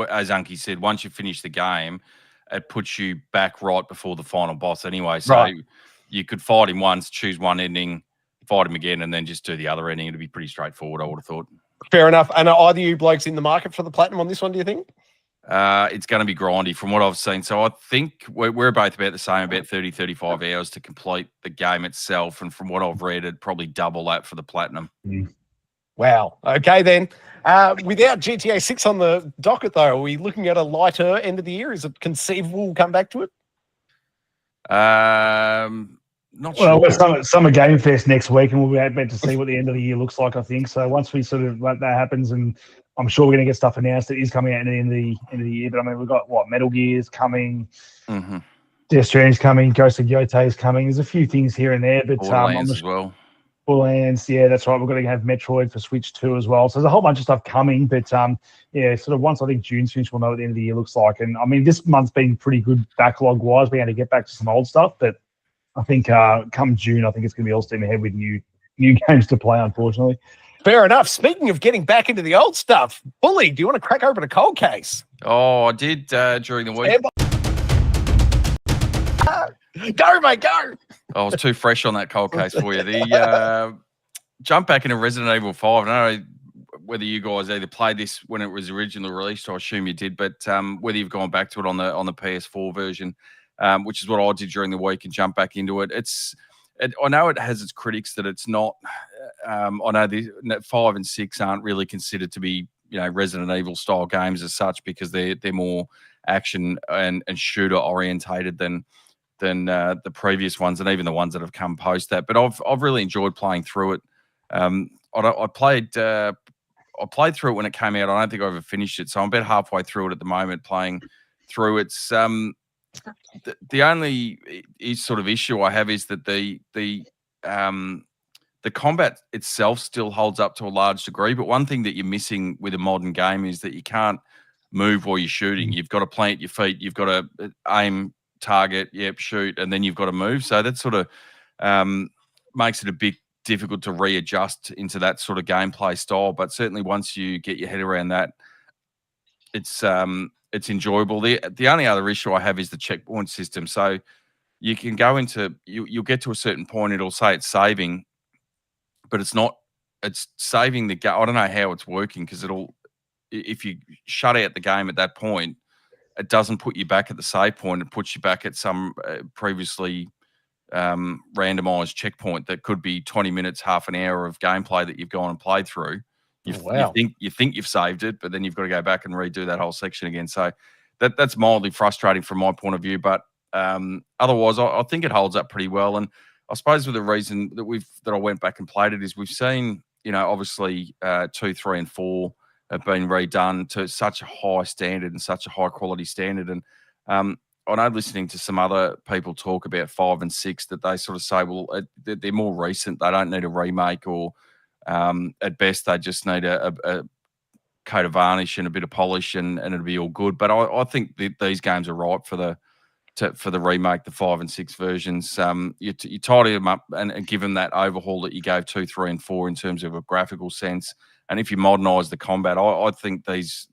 as Unky said, once you finish the game, it puts you back right before the final boss anyway. So you could fight him once, choose one ending, fight him again, and then just do the other ending. It'd be pretty straightforward, I would have thought. Fair enough. And are either you blokes in the market for the platinum on this one, do you think? It's going to be grindy from what I've seen. So I think we're both about the same, about 30, 35 hours to complete the game itself. And from what I've read, it'd probably double that for the platinum. Wow. Okay, then. Without GTA 6 on the docket, though, are we looking at a lighter end of the year? Is it conceivable we'll come back to it? Not sure. Well, Summer Game Fest next week, and we'll be able to see what the end of the year looks like, I think. So once we sort of let that happens, and I'm sure we're going to get stuff announced that is coming out at the end of the year. But I mean, we've got Metal Gear's coming. Mm-hmm. Death Stranding's coming, Ghost of G.E.A. is coming. There's a few things here and there, but Borderlands as well. Borderlands, yeah, that's right. We're going to have Metroid for Switch 2 as well. So there's a whole bunch of stuff coming, but yeah, sort of once I think June's finished, we'll know what the end of the year looks like. And I mean, this month's been pretty good backlog-wise. We're going to get back to some old stuff, but I think come June, I think it's going to be all steam ahead with new games to play, unfortunately. Fair enough. Speaking of getting back into the old stuff, Bully, do you want to crack open a cold case? Oh, I did during the week. Go, mate, go. I was too fresh on that cold case for you. The jump back into Resident Evil 5. I don't know whether you guys either played this when it was originally released. I assume you did, but whether you've gone back to it on the PS4 version, which is what I did during the week, and jump back into it. I know it has its critics that it's not. I know the 5 and 6 aren't really considered to be Resident Evil style games as such, because they're more action and shooter orientated than the previous ones, and even the ones that have come post that. But I've really enjoyed playing through it. I played through it when it came out. I don't think I ever finished it, so I'm about halfway through it at the moment, playing through. It's the only sort of issue I have is that the combat itself still holds up to a large degree. But one thing that you're missing with a modern game is that you can't move while you're shooting. You've got to plant your feet. You've got to aim, target, shoot, and then you've got to move. So that sort of makes it a bit difficult to readjust into that sort of gameplay style. But certainly once you get your head around that, it's enjoyable. The only other issue I have is the checkpoint system. So you can go into you'll get to a certain point, it'll say it's saving, but it's not. It's saving the game. I don't know how it's working, because if you shut out the game at that point, it doesn't put you back at the save point. It puts you back at some previously randomized checkpoint that could be 20 minutes, half an hour of gameplay that you've gone and played through. You think you've saved it, but then you've got to go back and redo that whole section again. So that's mildly frustrating from my point of view. But otherwise, I think it holds up pretty well. And I suppose with the reason that I went back and played it is we've seen, obviously 2, 3, and 4 have been redone to such a high standard and such a high quality standard. And I know, listening to some other people talk about 5 and 6, that they sort of say, well, they're more recent. They don't need a remake, or at best they just need a coat of varnish and a bit of polish, and it'll be all good. But I think these games are ripe for the remake, the 5 and 6 versions. You tidy them up and give them that overhaul that you gave 2, 3, and 4 in terms of a graphical sense. And if you modernise the combat, I think these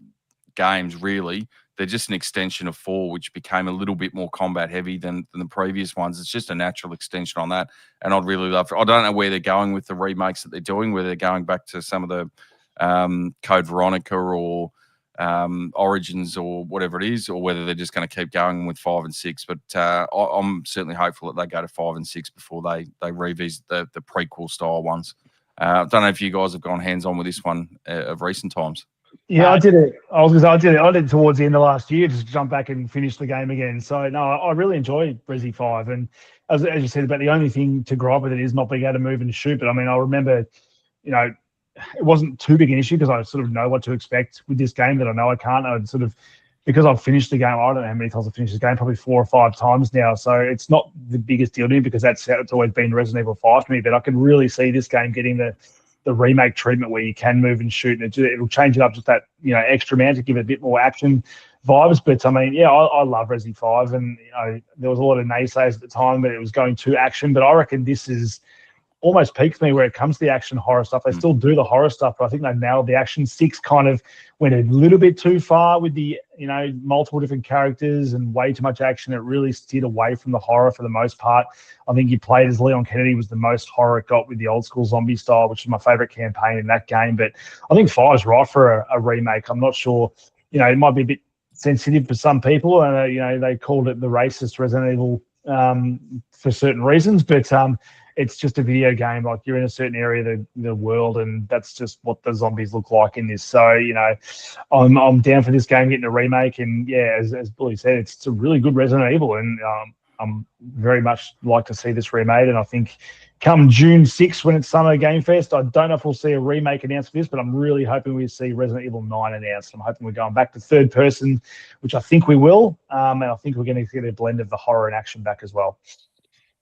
games really, they're just an extension of 4, which became a little bit more combat heavy than the previous ones. It's just a natural extension on that. And I'd really love I don't know where they're going with the remakes that they're doing, whether they're going back to some of the Code Veronica or Origins or whatever it is, or whether they're just going to keep going with 5 and 6. But I'm certainly hopeful that they go to 5 and 6 before they revisit the prequel style ones. I don't know if you guys have gone hands-on with this one of recent times. Yeah, I did it. I did it towards the end of last year, just jump back and finish the game again. So, no, I really enjoyed Resi 5. And as you said, about the only thing to gripe with it is not being able to move and shoot. But, I mean, I remember, it wasn't too big an issue, because I sort of know what to expect with this game that I know I can't. I'd sort of, because I've finished the game, I don't know how many times I've finished this game, probably 4 or 5 times now. So it's not the biggest deal to me, because it's always been Resident Evil 5 to me. But I can really see this game getting the remake treatment where you can move and shoot, and it'll change it up just that extra amount to give it a bit more action vibes. But I mean, yeah, I love Resi 5, and there was a lot of naysayers at the time that it was going to action, but I reckon this is almost peaked for me where it comes to the action horror stuff. They still do the horror stuff, but I think they've nailed the action. 6 kind of went a little bit too far with the multiple different characters and way too much action. It really steered away from the horror for the most part. I think you played as Leon Kennedy was the most horror it got with the old school zombie style, which is my favorite campaign in that game. But I think 5 is right for a remake. I'm not sure, it might be a bit sensitive for some people. They called it the racist Resident Evil for certain reasons, but it's just a video game. Like, you're in a certain area of the world, and that's just what the zombies look like in this. So, I'm down for this game getting a remake. And yeah, as Bully said, it's a really good Resident Evil, and I'm very much like to see this remade, and I think come June 6th when it's Summer Game Fest, I don't know if we'll see a remake announced for this, but I'm really hoping we see Resident Evil 9 announced. I'm hoping we're going back to third person, which I think we will, and I think we're going to get a blend of the horror and action back as well.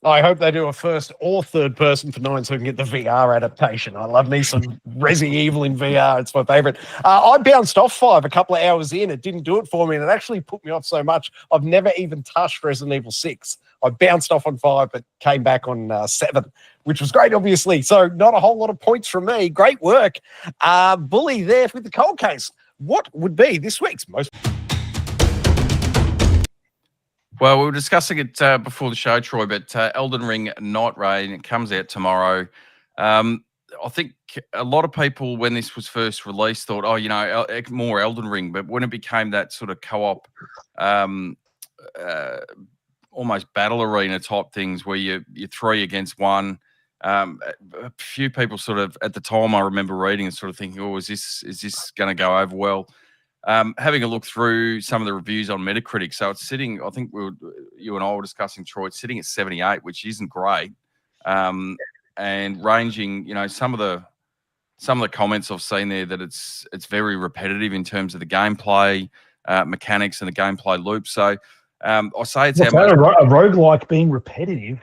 I hope they do a first or third person for 9 so we can get the VR adaptation. I love me some Resident Evil in VR. It's my favorite. I bounced off 5 a couple of hours in. It didn't do it for me, and it actually put me off so much. I've never even touched Resident Evil 6. I bounced off on 5, but came back on 7, which was great, obviously. So not a whole lot of points from me. Great work. Bully there with the cold case. What would be this week's most... Well, we were discussing it before the show, Troy, but Elden Ring Night Rain, it comes out tomorrow. I think a lot of people, when this was first released, thought, oh, you know, more Elden Ring. But when it became that sort of co-op, almost battle arena type things where you're 3 against 1, a few people sort of, at the time I remember reading and sort of thinking, oh, is this going to go over well? Having a look through some of the reviews on Metacritic, so it's sitting, I think you and I were discussing, Troy, it's sitting at 78, which isn't great, and ranging, you know, some of the comments I've seen there that it's very repetitive in terms of the gameplay mechanics and the gameplay loop. So I say it's a roguelike being repetitive.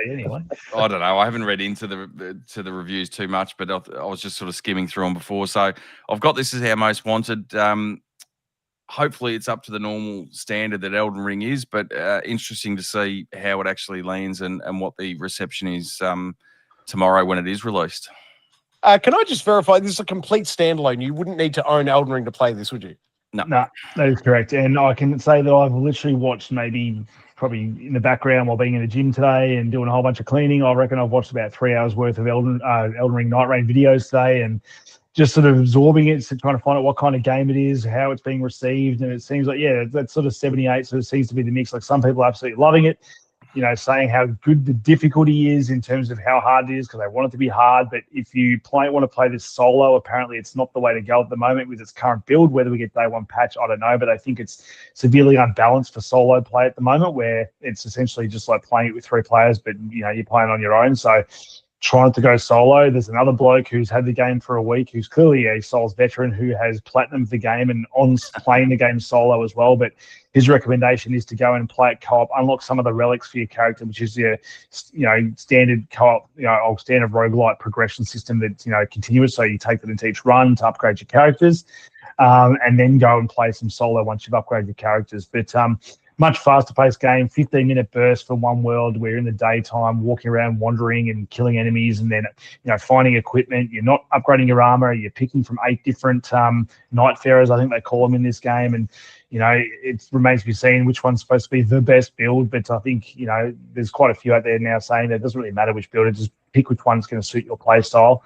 Anyway, I don't know. I haven't read into the reviews too much, but I was just sort of skimming through them before. So I've got this as our most wanted. Hopefully, it's up to the normal standard that Elden Ring is, but interesting to see how it actually lands and what the reception is tomorrow when it is released. Can I just verify this is a complete standalone? You wouldn't need to own Elden Ring to play this, would you? No, that is correct. And I can say that I've literally watched probably in the background while being in the gym today and doing a whole bunch of cleaning. I reckon I've watched about 3 hours worth of Elden Ring Night Rain videos today, and just sort of absorbing it, so trying to find out what kind of game it is, how it's being received. And it seems like, yeah, that's sort of 78. So it seems to be the mix. Like some people are absolutely loving it, you know, saying how good the difficulty is in terms of how hard it is because they want it to be hard. But if you want to play this solo, apparently it's not the way to go at the moment with its current build. Whether we get day 1 patch, I don't know. But I think it's severely unbalanced for solo play at the moment, where it's essentially just like playing it with 3 players, but, you know, you're playing on your own. So trying to go solo. There's another bloke who's had the game for a week, who's clearly a Souls veteran, who has platinumed the game and on playing the game solo as well. But his recommendation is to go and play it co-op, unlock some of the relics for your character, which is your, you know, standard co-op, you know, standard roguelite progression system that's, you know, continuous. So you take that into each run to upgrade your characters, and then go and play some solo once you've upgraded your characters. But much faster paced game, 15-minute burst for one world where in the daytime, walking around, wandering and killing enemies, and then, you know, finding equipment. You're not upgrading your armor. You're picking from 8 different Nightfarers, I think they call them in this game. And, you know, it remains to be seen which one's supposed to be the best build. But I think, you know, there's quite a few out there now saying that it doesn't really matter which build, just pick which one's going to suit your play style.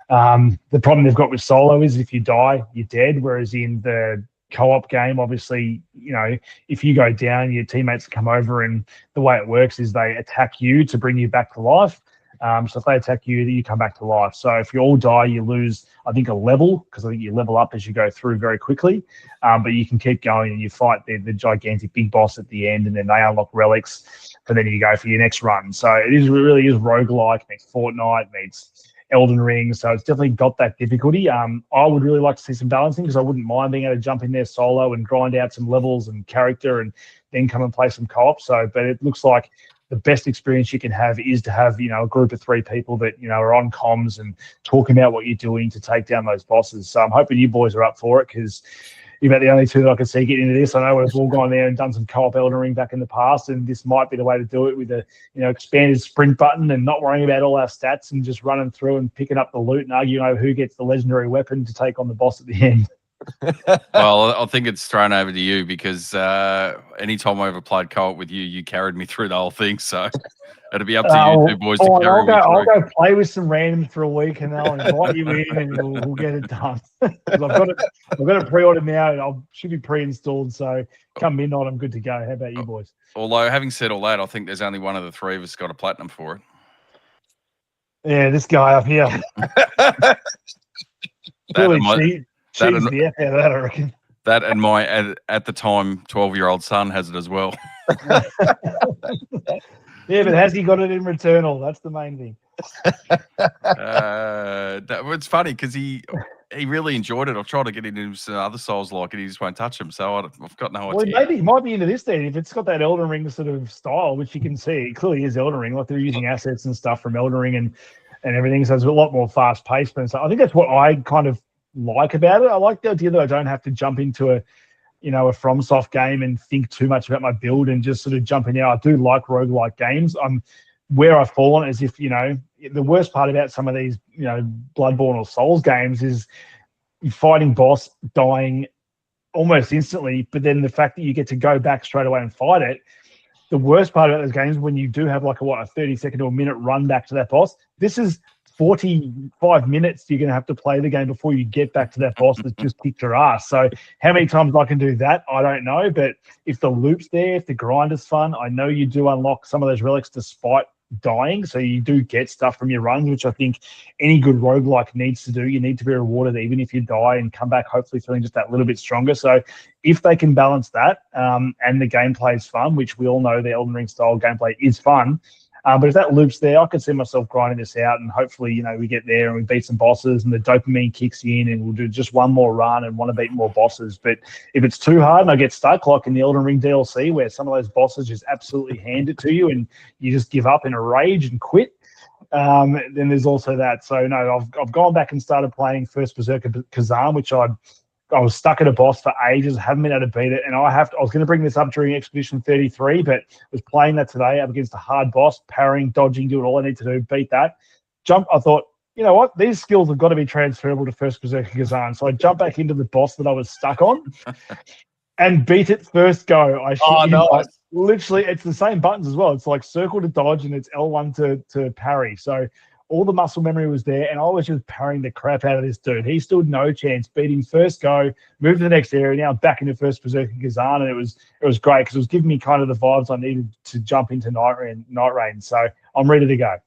The problem they've got with solo is if you die, you're dead. Whereas in the co-op game, obviously, you know, if you go down, your teammates come over, and the way it works is they attack you to bring you back to life. So if they attack you, you come back to life. So if you all die, you lose, I think, a level, because I think you level up as you go through very quickly. But you can keep going and you fight the gigantic big boss at the end, and then they unlock relics, and then you go for your next run. So it really is roguelike, meets Fortnite, meets Elden Ring, so it's definitely got that difficulty. I would really like to see some balancing, because I wouldn't mind being able to jump in there solo and grind out some levels and character and then come and play some co-op. So, but it looks like the best experience you can have is to have, you know, a group of 3 people that, you know, are on comms and talking about what you're doing to take down those bosses. So I'm hoping you boys are up for it, because you're about the only 2 that I can see getting into this. I know we've all gone there and done some co-op Elden Ring back in the past, and this might be the way to do it with a, you know, expanded sprint button and not worrying about all our stats and just running through and picking up the loot and arguing over who gets the legendary weapon to take on the boss at the end. Well, I think it's thrown over to you, because anytime I ever played co-op with you, you carried me through the whole thing. So it'll be up to you 2 boys to carry me through. I'll go play with some randoms for a week, and they'll invite you in, and we'll get it done. I've got it pre-order now, and I should be pre-installed. So come midnight, I'm good to go. How about you boys? Although, having said all that, I think there's only one of the 3 of us got a platinum for it. Yeah, this guy up here. Really cheese the F out of that, I reckon. That and my at the time 12-year-old son has it as well. Yeah, but has he got it in Returnal? That's the main thing. It's funny because he really enjoyed it. I've tried to get into some other Souls like it, he just won't touch them. So I've got no idea. Well, maybe he might be into this then. If it's got that Elden Ring sort of style, which you can see, it clearly is Elden Ring. Like they're using assets and stuff from Elden Ring and everything. So it's a lot more fast paced. And so I think that's what I kind of like about it. I like the idea that I don't have to jump into a FromSoft game and think too much about my build and just sort of jump in there. I do like roguelike games. Where I've fallen is if, the worst part about some of these, Bloodborne or Souls games is fighting boss, dying almost instantly, but then the fact that you get to go back straight away and fight it. The worst part about those games when you do have like a 30-second or a minute run back to that boss. This is 45 minutes you're going to have to play the game before you get back to that boss that just kicked your ass. So how many times I can do that, I don't know. But if the loop's there, if the grind is fun, I know you do unlock some of those relics despite dying. So you do get stuff from your runs, which I think any good roguelike needs to do. You need to be rewarded even if you die and come back hopefully feeling just that little bit stronger. So if they can balance that and the gameplay is fun, which we all know the Elden Ring style gameplay is fun, but if that loop's there, I could see myself grinding this out and hopefully, we get there and we beat some bosses and the dopamine kicks in and we'll do just one more run and want to beat more bosses. But if it's too hard and I get stuck, like in the Elden Ring DLC where some of those bosses just absolutely hand it to you and you just give up in a rage and quit, then there's also that. So, no, I've gone back and started playing First Berserker Kazan, which I was stuck at a boss for ages, haven't been able to beat it. And I was going to bring this up during Expedition 33, but was playing that today up against a hard boss, parrying, dodging, doing all I need to do, beat that. I thought, you know what? These skills have got to be transferable to First Berserker Kazan. So I jumped back into the boss that I was stuck on and beat it first go. Literally, it's the same buttons as well. It's like circle to dodge and it's L1 to parry. So all the muscle memory was there, and I was just parrying the crap out of this dude. He stood no chance. Beat him first go, moved to the next area. Now I'm back into First Berserker Kazan, and it was great because it was giving me kind of the vibes I needed to jump into Night Rain. So I'm ready to go.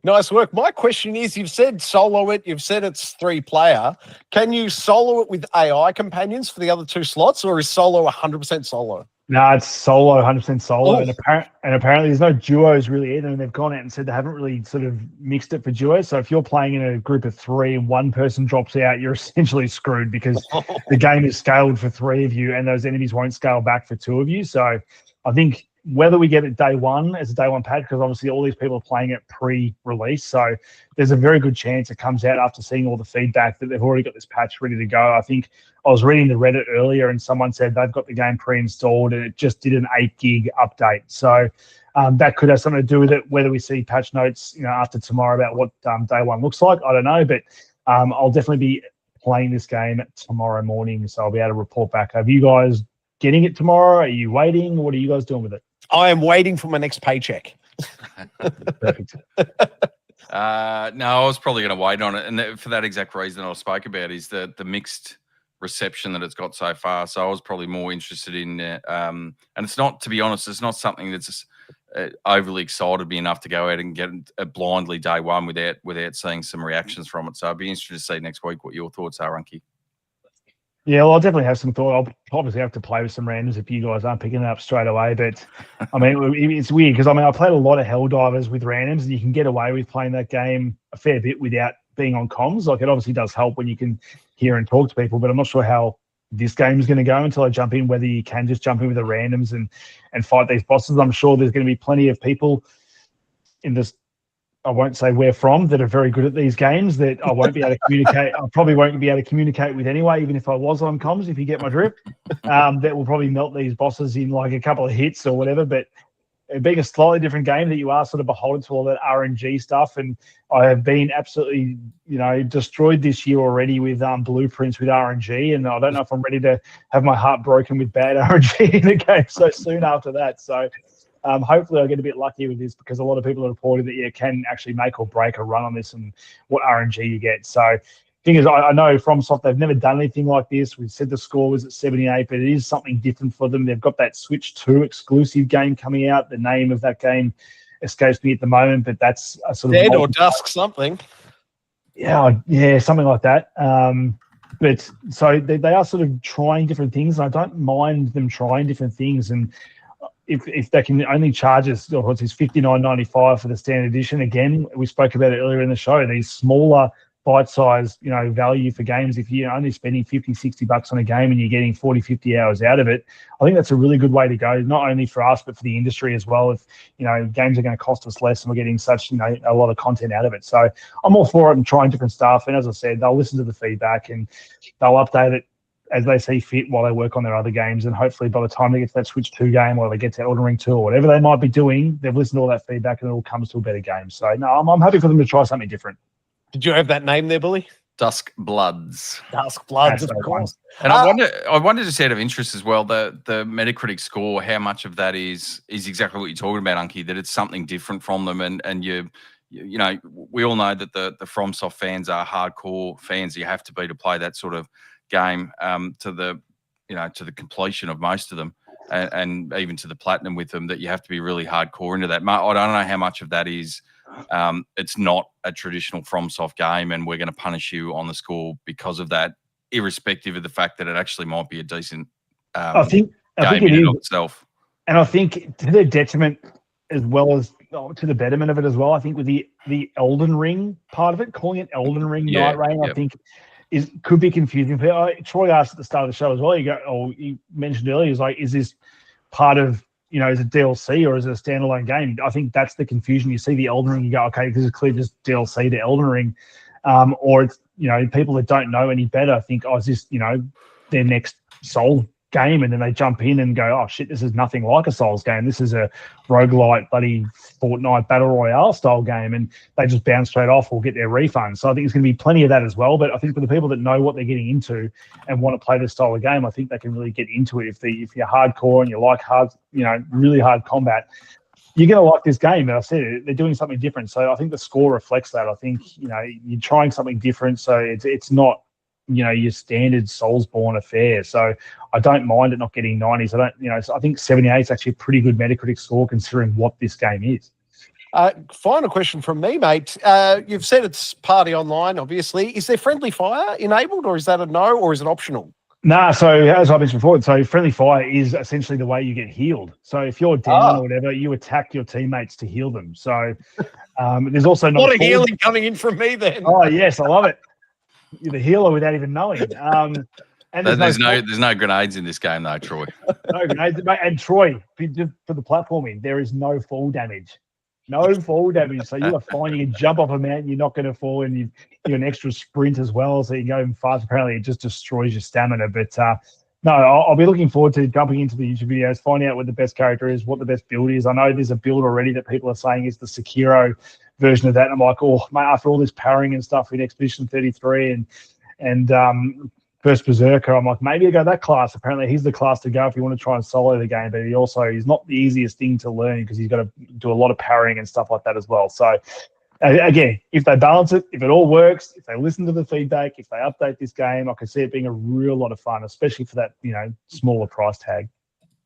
Nice work. My question is, you've said solo it, you've said it's 3-player. Can you solo it with AI companions for the other 2 slots, or is solo 100% solo? No, it's solo, 100% solo. And apparently there's no duos really either. And they've gone out and said they haven't really sort of mixed it for duos. So if you're playing in a group of 3 and one person drops out, you're essentially screwed because the game is scaled for 3 of you and those enemies won't scale back for 2 of you. So I think whether we get it day one as a day one patch, because obviously all these people are playing it pre-release. So there's a very good chance it comes out after seeing all the feedback that they've already got this patch ready to go. I think I was reading the Reddit earlier and someone said they've got the game pre-installed and it just did an 8 gig update. So that could have something to do with it, whether we see patch notes, after tomorrow about what day one looks like. I don't know, but I'll definitely be playing this game tomorrow morning. So I'll be able to report back. Have you guys getting it tomorrow? Are you waiting? What are you guys doing with it? I am waiting for my next paycheck. Perfect. No, I was probably going to wait on it. And for that exact reason I spoke about is the mixed reception that it's got so far. So I was probably more interested in and it's not, to be honest, it's not something that's overly excited me enough to go out and get it blindly day one without seeing some reactions from it. So I'd be interested to see next week what your thoughts are, Runky. Yeah, well, I'll definitely have some thought. I'll obviously have to play with some randoms if you guys aren't picking it up straight away. But, I mean, it's weird because, I played a lot of Helldivers with randoms and you can get away with playing that game a fair bit without being on comms. Like, it obviously does help when you can hear and talk to people, but I'm not sure how this game is going to go until I jump in, whether you can just jump in with the randoms and fight these bosses. I'm sure there's going to be plenty of people in this, I won't say where from, that are very good at these games that I won't be able to communicate. I probably won't be able to communicate with anyway, even if I was on comms, if you get my drift. That will probably melt these bosses in like a couple of hits or whatever. But it being a slightly different game that you are sort of beholden to all that RNG stuff. And I have been absolutely, destroyed this year already with blueprints with RNG. And I don't know if I'm ready to have my heart broken with bad RNG in the game so soon after that. So hopefully I'll get a bit lucky with this because a lot of people have reported that you can actually make or break a run on this and what RNG you get. So thing is, I know FromSoft, they've never done anything like this. We said the score was at 78, but it is something different for them. They've got that Switch 2 exclusive game coming out. The name of that game escapes me at the moment, but that's a sort of... Dead or Dusk something. Yeah, something like that. But so they are sort of trying different things. And I don't mind them trying different things. And if they can only charge us, what's this, $59.95 for the standard edition? Again, we spoke about it earlier in the show. These smaller, bite-sized, value for games. If you're only spending $50-$60 on a game and you're getting 40-50 hours out of it, I think that's a really good way to go. Not only for us, but for the industry as well. If games are going to cost us less and we're getting such a lot of content out of it, so I'm all for it and trying different stuff. And as I said, they'll listen to the feedback and they'll update it as they see fit while they work on their other games. And hopefully by the time they get to that Switch 2 game or they get to Elden Ring 2 or whatever they might be doing, they've listened to all that feedback and it all comes to a better game. So no, I'm happy for them to try something different. Did you have that name there, Billy? Dusk Bloods. Dusk Bloods, of course. And I wonder just out of interest as well, the Metacritic score, how much of that is exactly what you're talking about, Unky, that it's something different from them, and we all know that the FromSoft fans are hardcore fans. You have to be to play that sort of game to the completion of most of them, and even to the platinum with them, that you have to be really hardcore into that. I don't know how much of that is. It's not a traditional FromSoft game, and we're going to punish you on the score because of that, irrespective of the fact that it actually might be a decent I think game in and of itself. And I think to their detriment as well as to the betterment of it as well, I think with the Elden Ring part of it, calling it Elden Ring Night Rain, I think could be confusing. Troy asked at the start of the show as well, you mentioned earlier, he's like, is this part of, is it DLC or is it a standalone game? I think that's the confusion. You see the Elden Ring, you go, okay, this is clearly just DLC to Elden Ring. Or it's, people that don't know any better think, is this, their next Soul game? And then they jump in and go, oh shit, this is nothing like a Souls game. This is a roguelite, bloody Fortnite Battle Royale style game. And they just bounce straight off or get their refund. So I think there's going to be plenty of that as well. But I think for the people that know what they're getting into and want to play this style of game, I think they can really get into it. If you're hardcore and you like really hard combat, you're going to like this game. And I said they're doing something different. So I think the score reflects that. I think, you're trying something different. So it's not, your standard Soulsborne affair. So I don't mind it not getting 90s. I think 78 is actually a pretty good Metacritic score considering what this game is. Final question from me, mate. You've said it's party online, obviously. Is there friendly fire enabled, or is that a no, or is it optional? Nah, so as I mentioned before, so friendly fire is essentially the way you get healed. So if you're down or whatever, you attack your teammates to heal them. So there's also not a lot of healing coming in from me then. Oh yes, I love it. You're the healer without even knowing. And there's no grenades in this game though, Troy. No grenades, mate. And Troy, just for the platforming, there is no fall damage. No fall damage. So you are fine. You can jump off a mountain, you're not going to fall, and you're an extra sprint as well, so you can go even fast. Apparently, it just destroys your stamina. But no, I'll be looking forward to jumping into the YouTube videos, finding out what the best character is, what the best build is. I know there's a build already that people are saying is the Sekiro version of that. And I'm like, oh, mate, after all this powering and stuff in Expedition 33 and First Berserker, I'm like, maybe I go that class. Apparently, he's the class to go if you want to try and solo the game. But he's not the easiest thing to learn because he's got to do a lot of parrying and stuff like that as well. So, again, if they balance it, if it all works, if they listen to the feedback, if they update this game, I can see it being a real lot of fun, especially for that smaller price tag.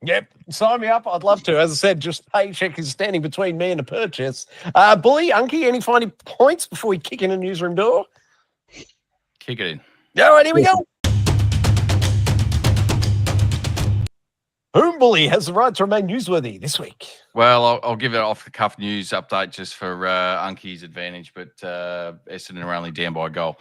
Yep, sign me up. I'd love to. As I said, just paycheck is standing between me and a purchase. Bully, Unky, any final points before we kick in a newsroom door? Kick it in. All right, here we go. Whom Bully has the right to remain newsworthy this week? Well, I'll give it off-the-cuff news update just for Unky's advantage, but Essendon are only down by a goal.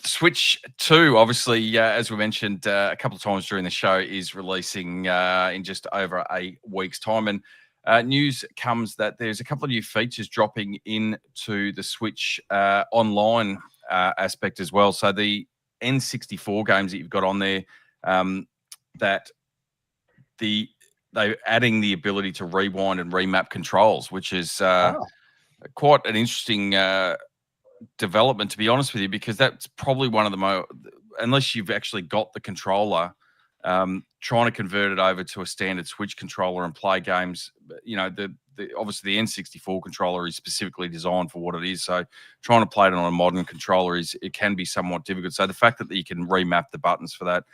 Switch 2, obviously, as we mentioned a couple of times during the show, is releasing in just over a week's time. And news comes that there's a couple of new features dropping into the Switch online aspect as well. So the N64 games that you've got on there, that they're adding the ability to rewind and remap controls, which is quite an interesting development, to be honest with you, because that's probably one of the most, unless you've actually got the controller, trying to convert it over to a standard Switch controller and play games, obviously the N64 controller is specifically designed for what it is. So trying to play it on a modern controller it can be somewhat difficult. So the fact that you can remap the buttons for that.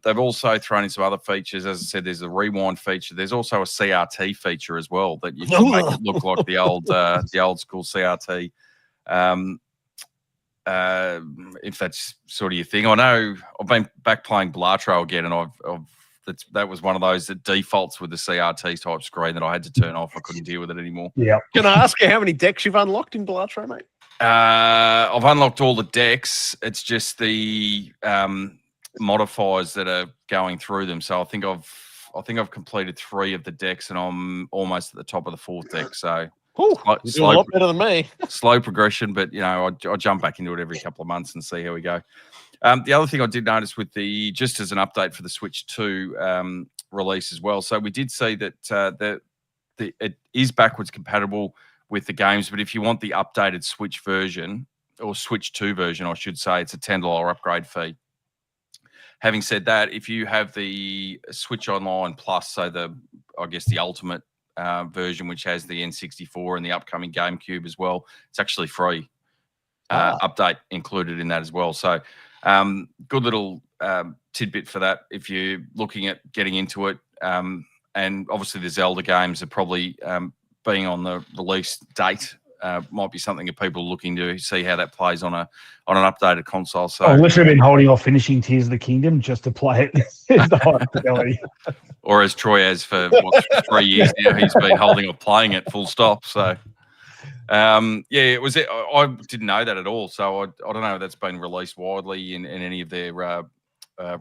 They've also thrown in some other features. As I said, there's a rewind feature. There's also a CRT feature as well that you can make it look like the old school CRT. if that's sort of your thing. I know I've been back playing Blatro again, and that was one of those that defaults with the CRT type screen that I had to turn off. I couldn't deal with it anymore. Yeah. Can I ask you how many decks you've unlocked in Blatro, mate? I've unlocked all the decks. It's just the modifiers that are going through them. So I think I've completed 3 of the decks, and I'm almost at the top of the 4th deck. So Ooh, you're doing a lot better than me. Slow progression, but I jump back into it every couple of months and see how we go. The other thing I did notice with just as an update for the Switch 2 release as well. So we did see that it is backwards compatible with the games, but if you want the updated Switch version, or Switch 2 version, I should say, it's a $10 upgrade fee. Having said that, if you have the Switch Online Plus, so the ultimate version, which has the N64 and the upcoming GameCube as well, it's actually free. Update included in that as well. So good little tidbit for that if you're looking at getting into it. And obviously the Zelda games are probably being on the release date. Might be something that people are looking to see how that plays on an updated console. So I've literally been holding off finishing Tears of the Kingdom just to play it. It's the high fidelity. Or as Troy has for 3 years now, he's been holding off playing it full stop. So it was it. I didn't know that at all. So I don't know if that's been released widely in any of their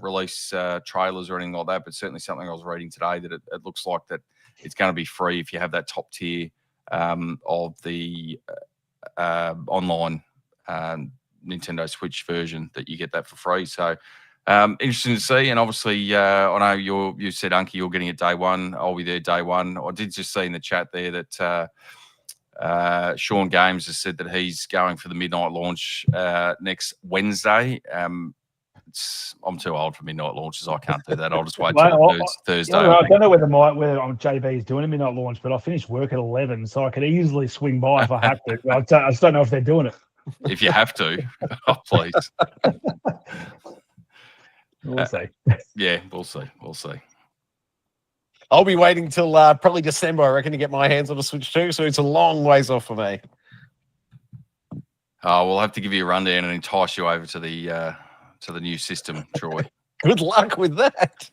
release trailers or anything like that, but certainly something I was reading today that it looks like that it's going to be free if you have that top tier of the online Nintendo Switch version, that you get that for free. So interesting to see. And obviously I know you said, Unky, you're getting it day one. I'll be there day one. I did just see in the chat there that Sean Games has said that he's going for the midnight launch next Wednesday. I'm too old for midnight launches. I can't do that. I'll just wait till Thursday. I don't know whether JB is doing a midnight launch, but I finish work at 11, so I could easily swing by if I had to. I just don't know if they're doing it. If you have to, please. We'll see. Yeah, we'll see. We'll see. I'll be waiting till probably December, I reckon, to get my hands on a Switch 2, so it's a long ways off for me. We'll have to give you a rundown and entice you over to the new system, Troy. Good luck with that.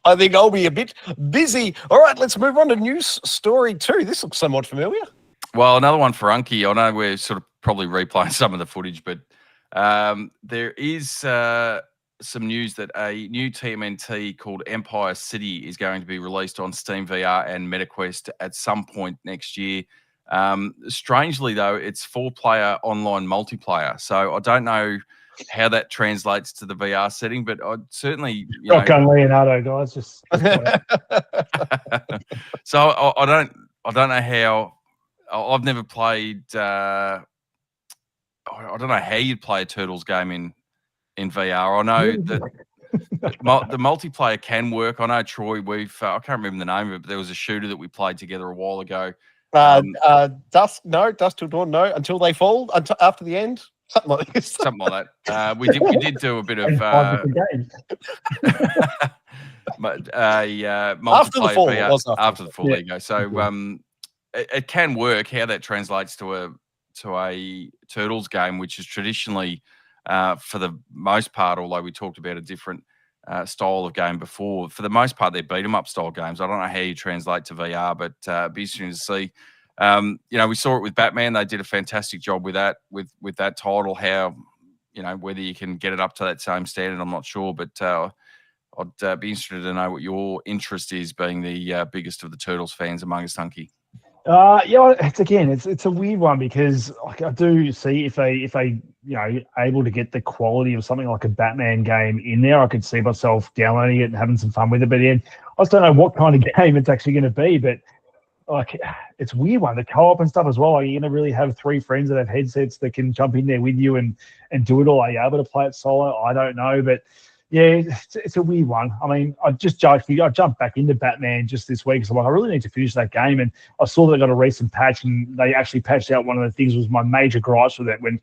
I think I'll be a bit busy. All right, let's move on to news story 2. This looks somewhat familiar. Well, another one for Unky. I know we're sort of probably replaying some of the footage, but there is some news that a new TMNT called Empire City is going to be released on Steam VR and MetaQuest at some point next year. Strangely, though, it's 4-player online multiplayer. So I don't know how that translates to the VR setting, but I'd certainly... Shotgun Leonardo, guys. Just So I don't know how... I've never played... I don't know how you'd play a Turtles game in VR. I know that the multiplayer can work. I know, Troy, I can't remember the name of it, but there was a shooter that we played together a while ago. Dusk till dawn, no, until they fall, after the end, something like this. Something like that. We did do a bit of after the fall. After the fall, there you go. So it can work. How that translates to a Turtles game, which is traditionally, for the most part, although we talked about a different style of game before, for the most part, they're beat-em-up style games. I don't know how you translate to VR, but it'd be interesting to see. We saw it with Batman. They did a fantastic job with that, with that title. How, whether you can get it up to that same standard, I'm not sure, but I'd be interested to know what your interest is, being the biggest of the Turtles fans among us, Hunky. It's a weird one, because I do see if they able to get the quality of something like a Batman game in there, I could see myself downloading it and having some fun with it. But I just don't know what kind of game it's actually going to be. But it's a weird one, the co-op and stuff as well. Are you going to really have 3 friends that have headsets that can jump in there with you and do it all? Are you able to play it solo? I don't know, but. Yeah, it's a weird one. I mean, I jumped back into Batman just this week, so I really need to finish that game. And I saw they got a recent patch, and they actually patched out one of the things was my major gripes with it. When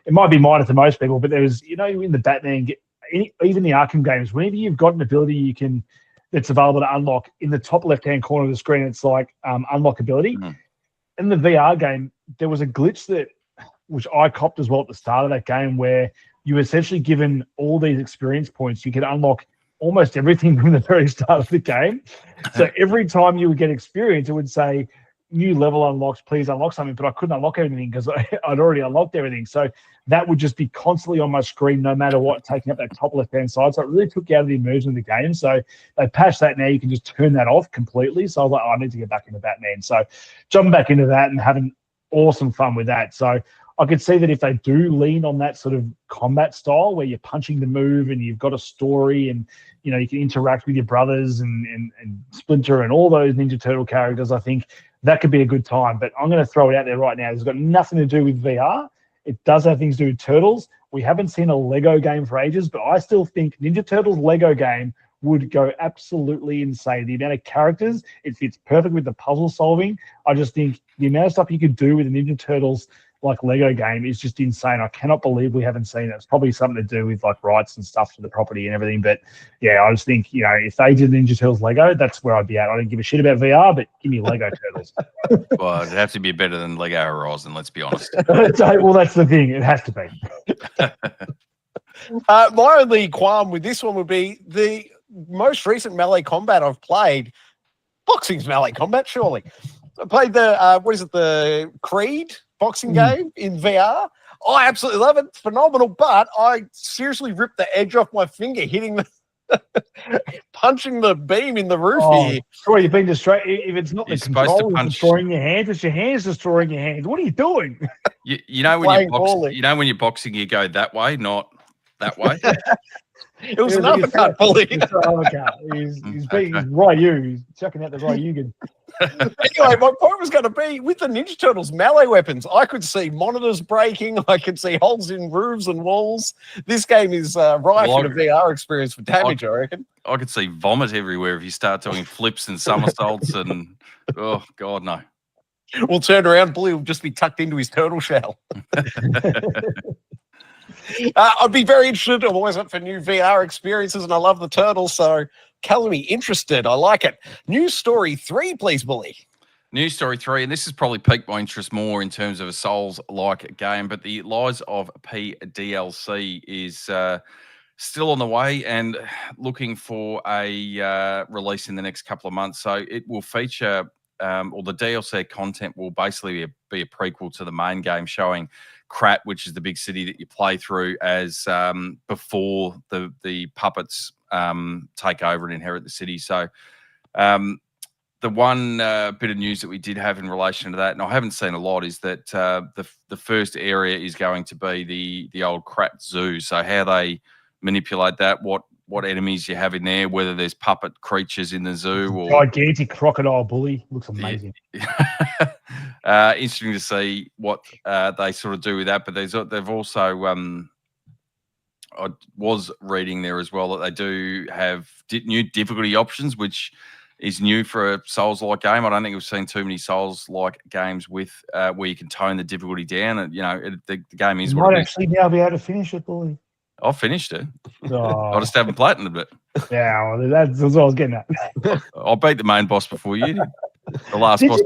it might be minor to most people, but there was, in the Batman, even the Arkham games, whenever you've got an ability that's available to unlock, in the top left-hand corner of the screen, it's like unlock ability. Mm-hmm. In the VR game, there was a glitch that which I copped as well at the start of that game, where you were essentially given all these experience points. You could unlock almost everything from the very start of the game. So every time you would get experience, it would say, new level unlocked, please unlock something, but I couldn't unlock everything because I'd already unlocked everything. So that would just be constantly on my screen, no matter what, taking up that top left-hand side. So it really took you out of the immersion of the game. So they patched that now. You can just turn that off completely. So I was like, I need to get back into Batman. So jumping back into that and having awesome fun with that. So I could see that if they do lean on that sort of combat style where you're punching the move and you've got a story and, you know, you can interact with your brothers and Splinter and all those Ninja Turtle characters, I think that could be a good time. But I'm going to throw it out there right now. It's got nothing to do with VR. It does have things to do with Turtles. We haven't seen a Lego game for ages, but I still think Ninja Turtles Lego game would go absolutely insane. The amount of characters, it fits perfect with the puzzle solving. I just think the amount of stuff you could do with the Ninja Turtles like Lego game is just insane. I cannot believe we haven't seen it. It's probably something to do with like rights and stuff to the property and everything. But yeah, I just think, you know, if they did Ninja Turtles Lego, that's where I'd be at. I don't give a shit about VR, but give me Lego Turtles. Well, it'd have to be better than Lego Horizon, let's be honest. Well, that's the thing. It has to be. My only qualm with this one would be the most recent melee combat I've played. Boxing's melee combat, surely. I played the Creed boxing game in VR. I absolutely love it. It's phenomenal, but I seriously ripped the edge off my finger hitting the punching the beam in the roof here. Troy, you've been distracted. If it's not You're the control punch... destroying your hands, it's your hands destroying your hands. What are you doing? You know when you're boxing, you go that way, not that way. It was an uppercut, bully. He's being Ryu. He's chucking out the Ryugan. Anyway, my point was going to be, with the Ninja Turtles melee weapons, I could see monitors breaking. I could see holes in roofs and walls. This game is rife in a VR experience for damage, I reckon. I could see vomit everywhere if you start doing flips and somersaults and, oh, God, no. We'll turn around, Bully will just be tucked into his turtle shell. I'd be very interested. I'm always up for new VR experiences, and I love the Turtles, so color me interested. I like it. News Story 3, please, Bully. News Story 3, and this has probably piqued my interest more in terms of a Souls-like game, but the Lies of P DLC is still on the way and looking for a release in the next couple of months. So it will feature, or the DLC content will basically be a prequel to the main game, showing Krat, which is the big city that you play through, as before the puppets take over and inherit the city. So the one bit of news that we did have in relation to that, and I haven't seen a lot, is that the first area is going to be the old Krat Zoo. So how they manipulate that, what enemies you have in there, whether there's puppet creatures in the zoo or gigantic crocodile bully. Looks amazing. Interesting to see what they sort of do with that. But they've also I was reading there as well that they do have new difficulty options, which is new for a Souls-like game. I don't think we've seen too many Souls-like games with where you can tone the difficulty down. And the game is what it is. Might actually now be able to finish it, bully. I've finished it. Oh. I just haven't platinumed it. Yeah, well, that's what I was getting at. I beat the main boss before you did. The last boss.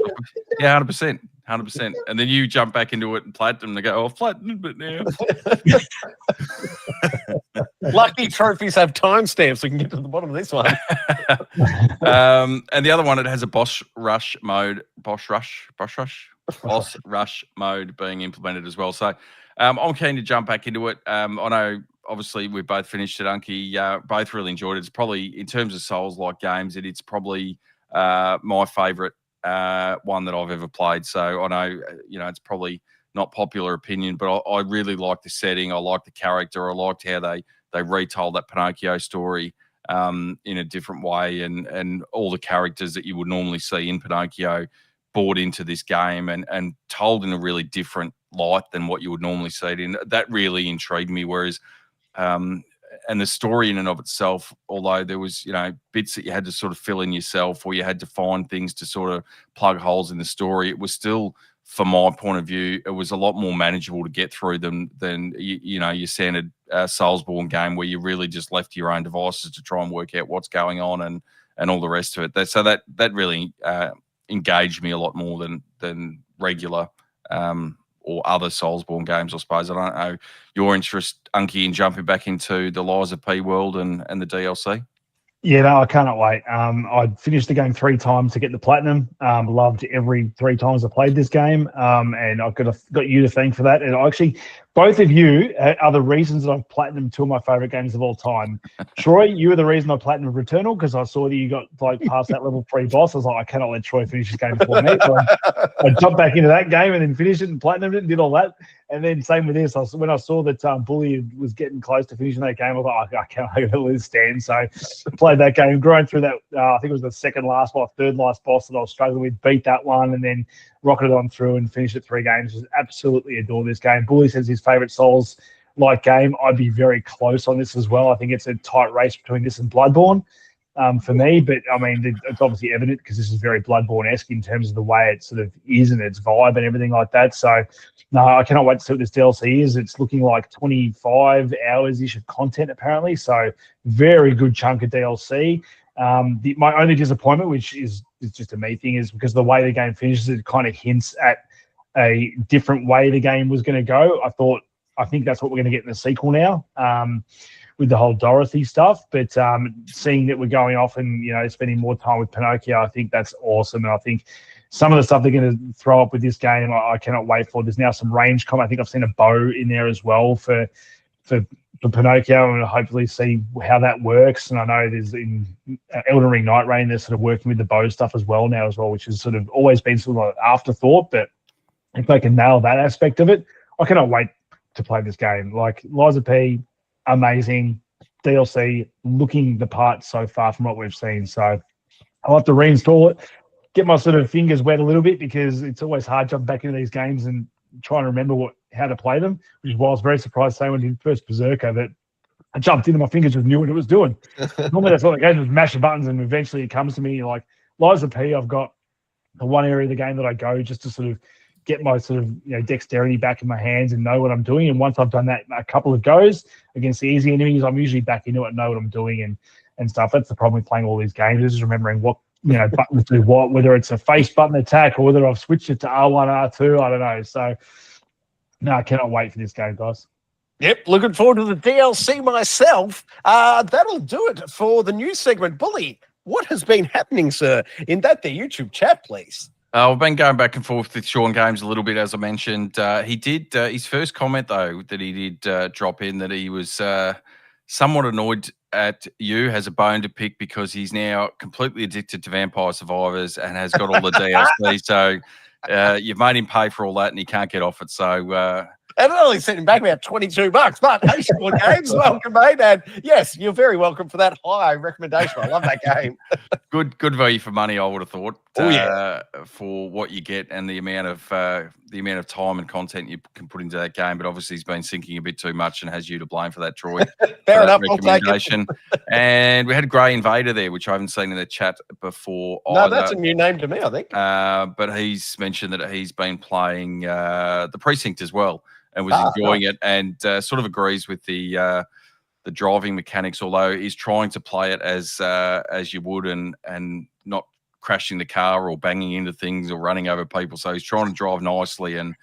Yeah, 100%. 100%. And then you jump back into it and platinum and go, oh, I've platinumed it now. Lucky trophies have timestamps. We can get to the bottom of this one. And the other one, it has a boss rush mode being implemented as well. So I'm keen to jump back into it. I know, obviously, we both finished it, Unky. Both really enjoyed it. It's probably, in terms of Souls-like games, it's probably my favourite one that I've ever played. So I know, it's probably not popular opinion, but I really like the setting. I like the character. I liked how they retold that Pinocchio story in a different way, and all the characters that you would normally see in Pinocchio brought into this game and told in a really different light than what you would normally see it in. That really intrigued me. Whereas, and the story in and of itself, although there was, bits that you had to sort of fill in yourself, or you had to find things to sort of plug holes in the story, it was still, from my point of view, it was a lot more manageable to get through than your standard Soulsborne game, where you really just left to your own devices to try and work out what's going on and all the rest of it. So that really engaged me a lot more than regular or other Soulsborne games, I suppose. I don't know your interest, Unky, in jumping back into the Lies of P world and the DLC. Yeah, no, I cannot wait. I finished the game 3 times to get the platinum. Loved every 3 times I played this game, and I've got you to thank for that. And actually, both of you are the reasons that I've platinumed 2 of my favorite games of all time. Troy, you were the reason I platinumed Returnal because I saw that you got past that level 3 boss. I was like, I cannot let Troy finish this game before me. So I jumped back into that game and then finished it and platinumed it and did all that. And then same with this. When I saw that Bully was getting close to finishing that game, I was like, I can't let this stand. So I played that game, growing through that. I think it was the third last boss that I was struggling with, beat that one, and then rocketed on through and finished it 3 games. Just absolutely adore this game. Bully says his favourite Souls-like game. I'd be very close on this as well. I think it's a tight race between this and Bloodborne. For me, but I mean, it's obviously evident because this is very Bloodborne-esque in terms of the way it sort of is and its vibe and everything like that. So, no, I cannot wait to see what this DLC is. It's looking like 25 hours-ish of content, apparently. So, very good chunk of DLC. My only disappointment, which is just a me thing, is because the way the game finishes, it kind of hints at a different way the game was going to go. I think that's what we're going to get in the sequel now. With the whole Dorothy stuff, but seeing that we're going off and spending more time with Pinocchio, I think that's awesome. And I think some of the stuff they're going to throw up with this game, I cannot wait for. There's now some range combat. I think I've seen a bow in there as well for Pinocchio, and hopefully see how that works. And I know there's in Elden Ring Night Rain, they're sort of working with the bow stuff as well, which has sort of always been sort of an afterthought. But if they can nail that aspect of it, I cannot wait to play this game. Like Lies of P, amazing DLC, looking the part so far from what we've seen. So I'll have to reinstall it, get my sort of fingers wet a little bit, because it's always hard jumping back into these games and trying to remember how to play them, which is why I was very surprised saying when I did first Berserker that I jumped into my fingers, just knew what it was doing. Normally that's what the game was, mash the buttons and eventually it comes to me. Like Lies of P, I've got the one area of the game that I go just to sort of get my sort of dexterity back in my hands and know what I'm doing. And once I've done that a couple of goes against the easy enemies, I'm usually back into it and know what I'm doing and stuff. That's the problem with playing all these games, is just remembering what buttons do what, whether it's a face button attack or whether I've switched it to R1, R2, I don't know. So no, I cannot wait for this game, guys. Yep, looking forward to the DLC myself. That'll do it for the news segment. Bully, what has been happening, sir, in the YouTube chat, please? I've been going back and forth with Sean Games a little bit, as I mentioned. He did his first comment, though, that he did drop in, that he was somewhat annoyed at you, has a bone to pick because he's now completely addicted to Vampire Survivors and has got all the DLC. So you've made him pay for all that and he can't get off it. So And it only sent him back about $22. But hey, Sean Games, welcome, mate. And yes, you're very welcome for that high recommendation. I love that game. Good value for money, I would have thought. Oh, yeah. For what you get and the amount of time and content you can put into that game. But obviously, he's been sinking a bit too much and has you to blame for that, Troy. Fair enough. Recommendation. And we had Grey Invader there, which I haven't seen in the chat before. No, either. that's a new name to me, I think. But he's mentioned that he's been playing the Precinct as well and was enjoying it, and sort of agrees with the driving mechanics, although he's trying to play it as you would and not crashing the car or banging into things or running over people. So he's trying to drive nicely, and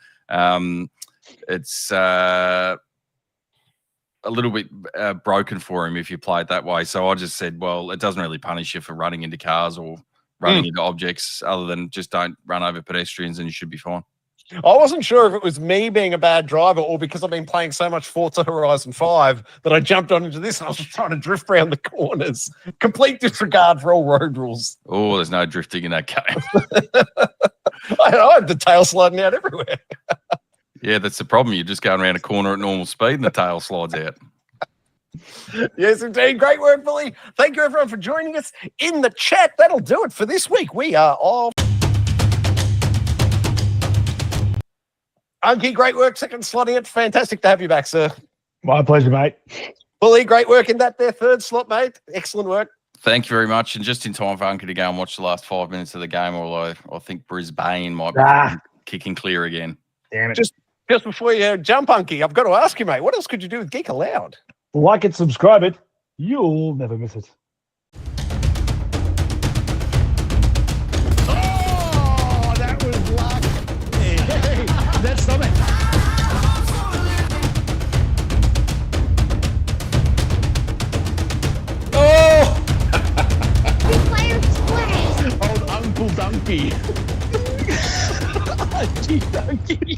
it's a little bit broken for him if you play it that way. So I just said, well, it doesn't really punish you for running into cars or running into objects, other than just don't run over pedestrians and you should be fine. I wasn't sure if it was me being a bad driver or because I've been playing so much Forza Horizon 5 that I jumped on into this and I was just trying to drift around the corners. Complete disregard for all road rules. Oh, there's no drifting in that game. I had the tail sliding out everywhere. Yeah, that's the problem. You're just going around a corner at normal speed and the tail slides out. Yes, indeed. Great work, Billy. Thank you, everyone, for joining us in the chat. That'll do it for this week. We are off. Unky, great work. Second slotting it. Fantastic to have you back, sir. My pleasure, mate. Bully, great work in that there third slot, mate. Excellent work. Thank you very much. And just in time for Unky to go and watch the last 5 minutes of the game, although I think Brisbane might be kicking clear again. Damn it. Just before you jump, Unky, I've got to ask you, mate, what else could you do with Geek Aloud? Like it, subscribe it. You'll never miss it. Oh, that was luck. That's something. dokie. Okie dokie.